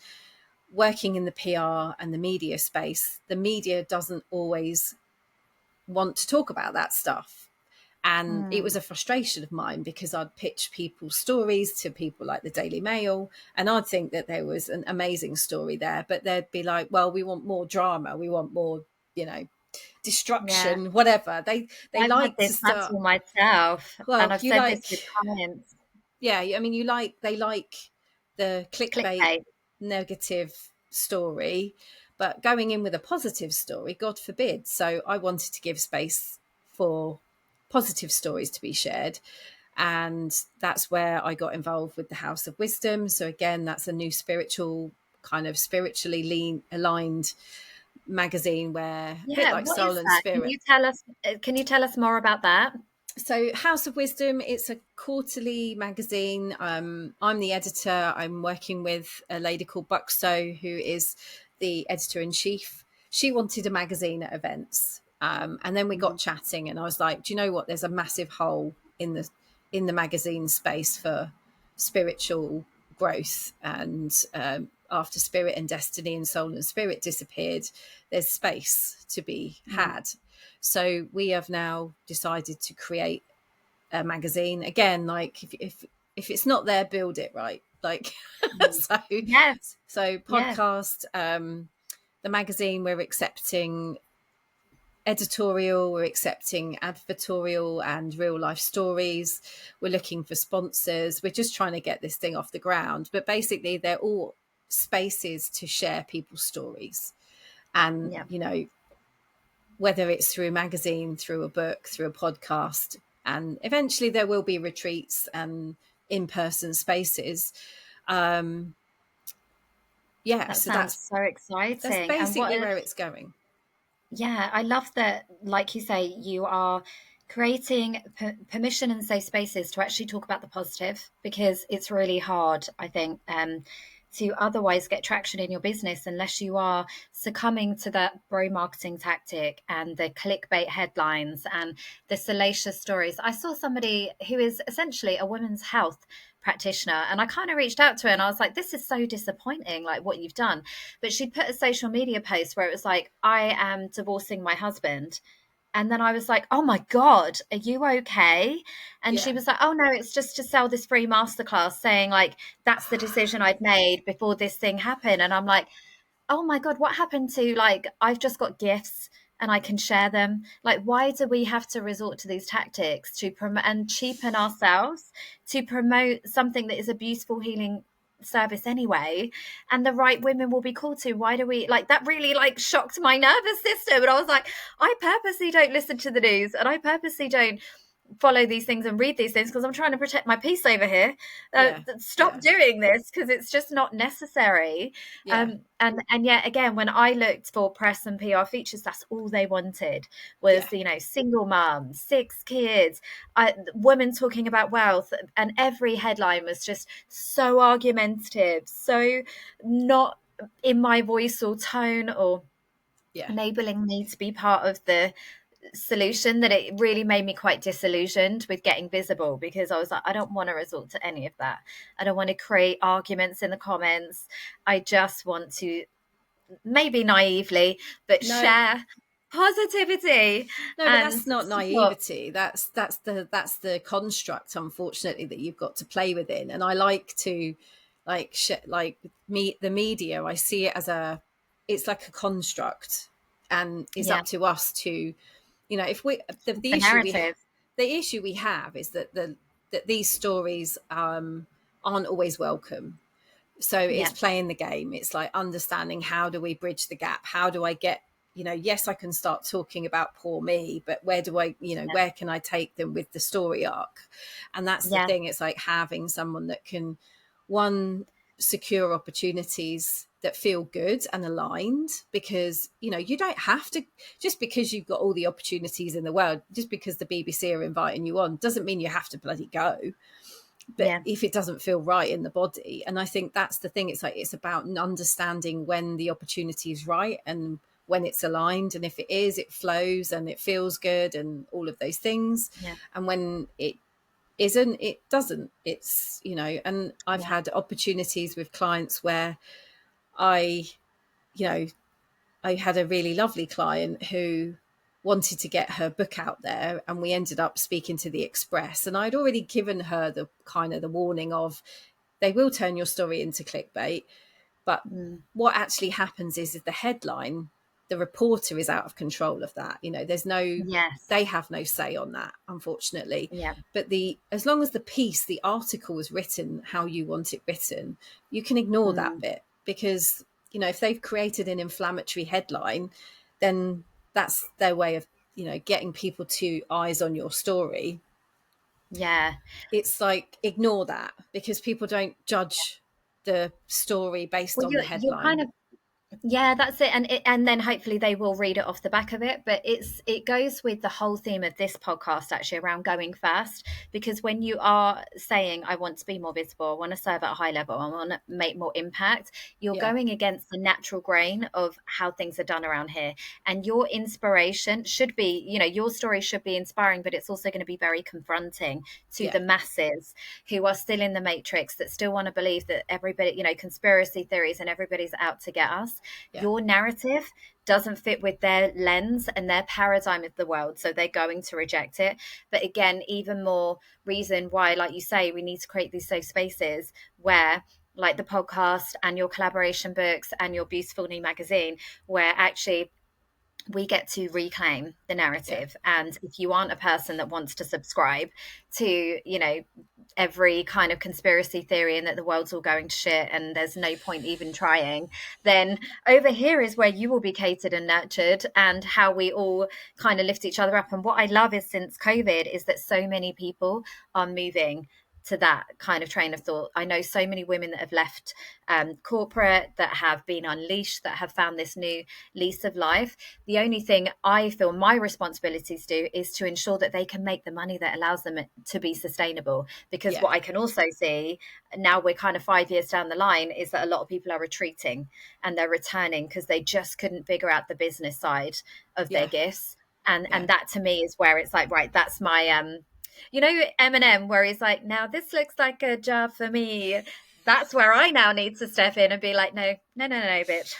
working in the PR and the media space, the media doesn't always want to talk about that stuff. And it was a frustration of mine, because I'd pitch people's stories to people like the Daily Mail, and I'd think that there was an amazing story there, but they'd be like, well, we want more drama, we want more, you know, destruction, whatever. They I've had like to this start. battle myself, and Well, I've you said this like, with clients. yeah, I mean, they like the clickbait Clickbait. negative story, but going in with a positive story, God forbid. So I wanted to give space for positive stories to be shared. And that's where I got involved with the House of Wisdom. So again, that's a new spiritual, kind of spiritually aligned magazine, where a bit Yeah, like what Soul is and that? Spirit. Can you tell us more about that? So House of Wisdom, it's a quarterly magazine. I'm the editor. I'm working with a lady called Buxto, who is the editor-in-chief. She wanted a magazine at events. And then we got chatting, and I was like, do you know what? There's a massive hole in the magazine space for spiritual growth. And after Spirit and Destiny and Soul and Spirit disappeared, there's space to be had. So we have now decided to create a magazine again. Like, if it's not there, build it, right? Like, so Yes, yes. podcast, the magazine, we're accepting editorial, we're accepting advertorial and real life stories. We're looking for sponsors. We're just trying to get this thing off the ground. But basically, they're all spaces to share people's stories. And, Yeah. you know, whether it's through a magazine, through a book, through a podcast, and eventually there will be retreats and in-person spaces. That So sounds so that's exciting. And basically where it's going. yeah, I love that, like you say, you are creating permission and safe spaces to actually talk about the positive, because it's really hard, I think, to otherwise get traction in your business unless you are succumbing to that bro marketing tactic and the clickbait headlines and the salacious stories. I saw somebody who is essentially a women's health practitioner, and I kind of reached out to her and I was like, this is so disappointing, like what you've done. But she put a social media post where it was like, I am divorcing my husband. And then I was like, oh my God, are you okay? And she Yeah. was like, oh no, it's just to sell this free masterclass, saying like, that's the decision I'd made before this thing happened. And I'm like, oh my God, what happened to, like, I've just got gifts and I can share them. Like, why do we have to resort to these tactics to promote and cheapen ourselves to promote something that is a beautiful healing service anyway, and the right women will be called to? Why do we, like, that really like shocked my nervous system, and I was like, I purposely don't listen to the news, and I purposely don't follow these things and read these things because I'm trying to protect my peace over here. Yeah. Stop doing this, because it's just not necessary. Yeah. And yet again, when I looked for press and PR features, that's all they wanted Yeah. was, you know, single mom, 6 kids, women talking about wealth, and every headline was just so argumentative, so not in my voice or tone or Yeah. enabling me to be part of the solution, that it really made me quite disillusioned with getting visible, because I was like, I don't want to resort to any of that. I don't want to create arguments in the comments. I just want to, maybe naively, but No, share positivity no, but and that's not support. naivety. That's the construct, unfortunately, that you've got to play within. And I like to, the media, I see it as it's like a construct, and it's Yeah. up to us to You know, if we the The narrative. issue we have is that that these stories aren't always welcome. So it's Yeah. playing the game. It's like understanding, how do we bridge the gap? How do I get, you know, yes, I can start talking about poor me, but where do I, you know, Yeah. where can I take them with the story arc? And that's the Yeah. thing. It's like having someone that can, one, secure opportunities that feel good and aligned, because, you know, you don't have to, just because you've got all the opportunities in the world, just because the BBC are inviting you on, doesn't mean you have to bloody go. But Yeah. if it doesn't feel right in the body, and I think that's the thing, it's like, it's about understanding when the opportunity is right and when it's aligned, and if it is, it flows and it feels good and all of those things. Yeah. And when it isn't, it doesn't. It's, you know, and I've Yeah. had opportunities with clients where I, you know, I had a really lovely client who wanted to get her book out there, and we ended up speaking to the Express, and I'd already given her the kind of the warning of, they will turn your story into clickbait. But Mm. what actually happens is the headline, the reporter is out of control of that. You know, there's no, Yes. they have no say on that, unfortunately. Yeah. But as long as the piece, the article is written how you want it written, you can ignore that Mm. bit, because, you know, if they've created an inflammatory headline, then that's their way of, you know, getting people to eyes on your story. Yeah. It's like, ignore that, because people don't judge the story based Well, on the you're kind headline. of, yeah, that's it. And then hopefully they will read it off the back of it. But it goes with the whole theme of this podcast, actually, around going fast. Because when you are saying, I want to be more visible, I want to serve at a high level, I want to make more impact, you're Yeah, going against the natural grain of how things are done around here. And your inspiration should be, you know, your story should be inspiring, but it's also going to be very confronting to yeah, the masses who are still in the matrix, that still want to believe that everybody, you know, conspiracy theories and everybody's out to get us. yeah, Your narrative doesn't fit with their lens and their paradigm of the world, so they're going to reject it. But again, even more reason why, like you say, we need to create these safe spaces where, like the podcast and your collaboration books and your beautiful new magazine, where actually we get to reclaim the yeah, narrative. And if you aren't a person that wants to subscribe to, you know, every kind of conspiracy theory and that the world's all going to shit and there's no point even trying, then over here is where you will be catered and nurtured, and how we all kind of lift each other up. And what I love is, since COVID, is that so many people are moving to that kind of train of thought. I know so many women that have left corporate, that have been unleashed, that have found this new lease of life. The only thing I feel my responsibilities do is to ensure that they can make the money that allows them to be sustainable. Because yeah, what I can also see now, we're kind of 5 years down the line, is that a lot of people are retreating and they're returning because they just couldn't figure out the business side of their yeah, gifts. yeah. And that to me is where it's like, right, that's my you know, Eminem, where he's like, now this looks like a job for me. That's where I now need to step in and be like, no, no, no, no, bitch.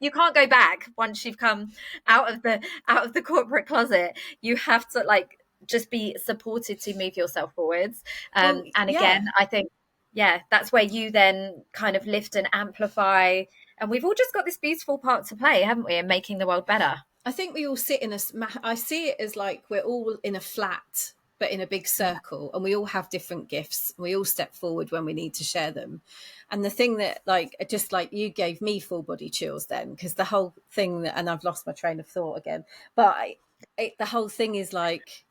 You can't go back once you've come out of the corporate closet. You have to, like, just be supported to move yourself forwards. Well, And again, yeah. I think, yeah, that's where you then kind of lift and amplify. And we've all just got this beautiful part to play, haven't we, in making the world better? I think we all sit in I see it as like we're all in a flat, but in a big Yeah, circle, and we all have different gifts. We all step forward when we need to share them. And the thing that, like, just like you gave me full body chills then, because the whole thing that, and I've lost my train of thought again, but the whole thing is like,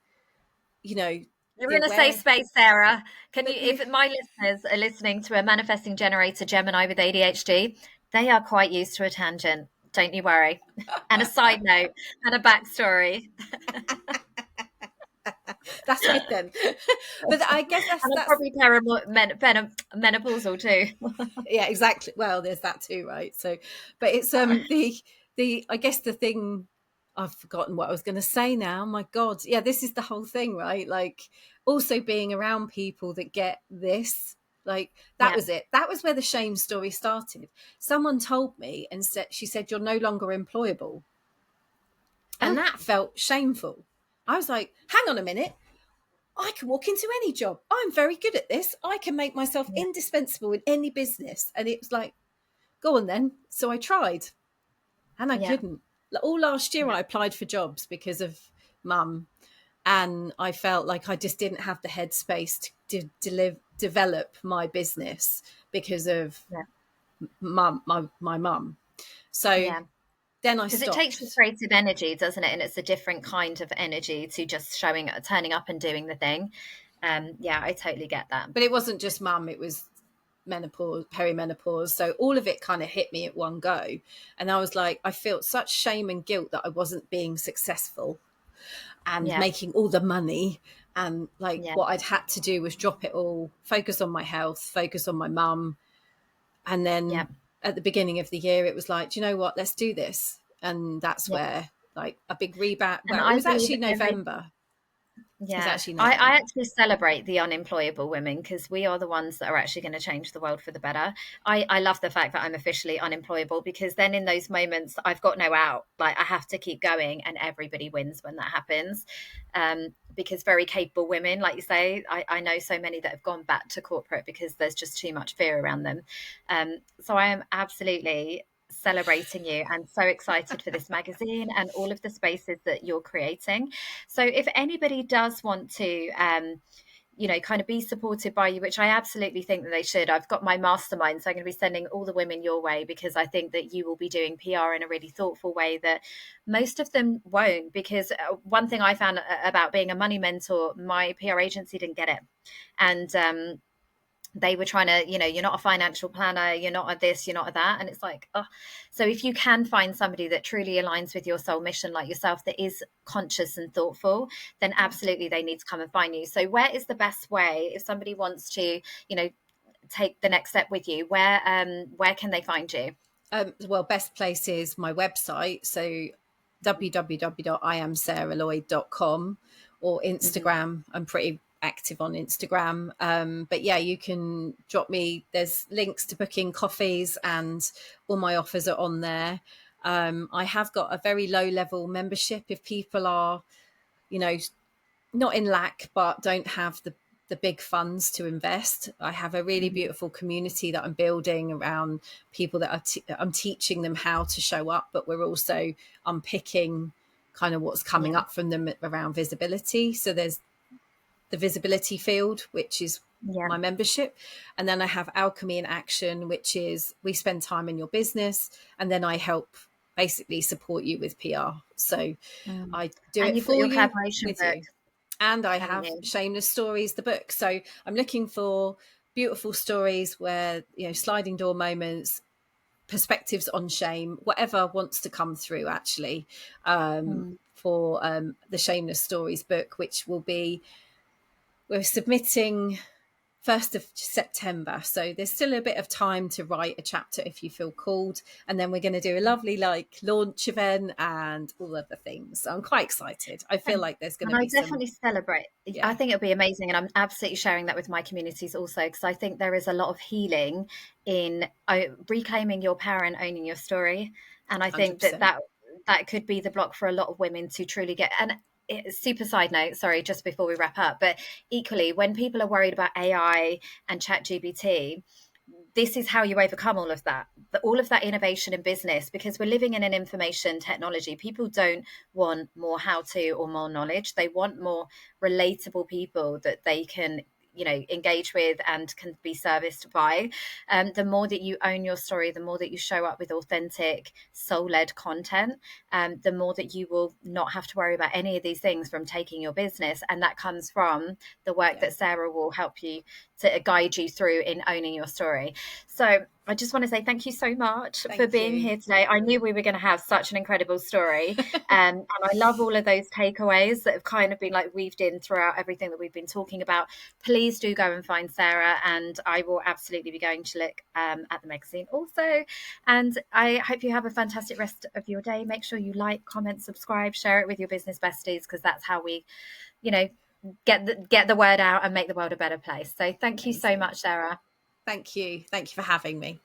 you know, you're the in a safe aware, space, Sarah. Can you, but the, if my listeners are listening to a manifesting generator Gemini with ADHD, they are quite used to a tangent. Don't you worry. And a side note and a backstory. that's good then. But I guess And I'm that's probably menopausal too. yeah, exactly. Well, there's that too, right? So, but it's the I guess the thing, I've forgotten what I was going to say now. My God, yeah, this is the whole thing, right? Like, also being around people that get this. Like, that Yeah, was it. That was where the shame story started. Someone told me and said, she said, you're no longer employable, and oh, that felt shameful. I was like, hang on a minute. I can walk into any job. I'm very good at this. I can make myself yeah, indispensable in any business. And it was like, go on then. So I tried, and I yeah, couldn't. All last year yeah, I applied for jobs because of mum, and I felt like I just didn't have the headspace to develop my business because of Yeah. my mum. So Yeah. then I Because it takes the stopped. creative energy, doesn't it? And it's a different kind of energy to just turning up and doing the thing. Yeah, I totally get that. But it wasn't just mum, it was menopause, perimenopause. So all of it kind of hit me at one go. And I was like, I felt such shame and guilt that I wasn't being successful and Yeah. making all the money. And like Yeah. what I'd had to do was drop it all, focus on my health, focus on my mum. And Yeah. then at the beginning of the year, it was like, do you know what? Let's do this. And that's Yeah. where like a big rebound. And Well, it I was believe actually every November. It was Yeah, actually I November. actually celebrate the unemployable women because we are the ones that are actually going to change the world for the better. I love the fact that I'm officially unemployable because then in those moments I've got no out. Like I have to keep going and everybody wins when that happens. Because very capable women, like you say, I know so many that have gone back to corporate because there's just too much fear around them. So I am absolutely celebrating you and so excited for this magazine and all of the spaces that you're creating. So if anybody does want to, kind of be supported by you, which I absolutely think that they should. I've got my mastermind, so I'm going to be sending all the women your way because I think that you will be doing PR in a really thoughtful way that most of them won't. Because one thing I found about being a money mentor, my PR agency didn't get it. And they were trying to, you're not a financial planner, you're not a this, you're not a that. And it's like, oh. So if you can find somebody that truly aligns with your soul mission, like yourself, that is conscious and thoughtful, then Yeah. absolutely they need to come and find you. So where is the best way if somebody wants to, take the next step with you? Where can they find you? Well, best place is my website. So www.iamsarahlloyd.com or Mm-hmm. Instagram. I'm pretty active on Instagram. But yeah, you can drop me, there's links to booking coffees and all my offers are on there. I have got a very low level membership if people are, you know, not in lack, but don't have the big funds to invest. I have a really Mm-hmm. beautiful community that I'm building around people that I'm teaching them how to show up, but we're also unpicking kind of what's coming Yeah. up from them around visibility. So there's the visibility field, which is Yeah. my membership. And then I have Alchemy in Action, which is we spend time in your business and then I help basically support you with PR. So Mm. I do And it you've got for your you, collaboration with book, you. And I haven't have you? Shameless Stories, the book. So I'm looking for beautiful stories where, sliding door moments, perspectives on shame, whatever wants to come through actually, Mm. for the Shameless Stories book, which will be, we're submitting 1st of September. So there's still a bit of time to write a chapter if you feel called. And then we're going to do a lovely launch event and all of the things. So I'm quite excited. I feel And like there's going and to I be some, definitely celebrate. I yeah, think it'll be amazing, and I'm absolutely sharing that with my communities also because I think there is a lot of healing in reclaiming your power and owning your story. And I think that 100%. that could be the block for a lot of women to truly get. And super side note, sorry, just before we wrap up, but equally, when people are worried about AI and ChatGPT, this is how you overcome all of that innovation in business, because we're living in an information technology. People don't want more how to or more knowledge. They want more relatable people that they can engage with and can be serviced by. The more that you own your story, the more that you show up with authentic soul-led content, the more that you will not have to worry about any of these things from taking your business. And that comes from the work Yeah. that Sarah will help you to guide you through in owning your story. So I just want to say thank you so much for Thank being you. here today. I knew we were going to have such an incredible story. And I love all of those takeaways that have kind of been like weaved in throughout everything that we've been talking about. Please do go and find Sarah, and I will absolutely be going to look at the magazine also. And I hope you have a fantastic rest of your day. Make sure you like, comment, subscribe, share it with your business besties, because that's how we, you know, get the word out and make the world a better place. So thank you so Amazing. much, Sarah. Thank you. Thank you for having me.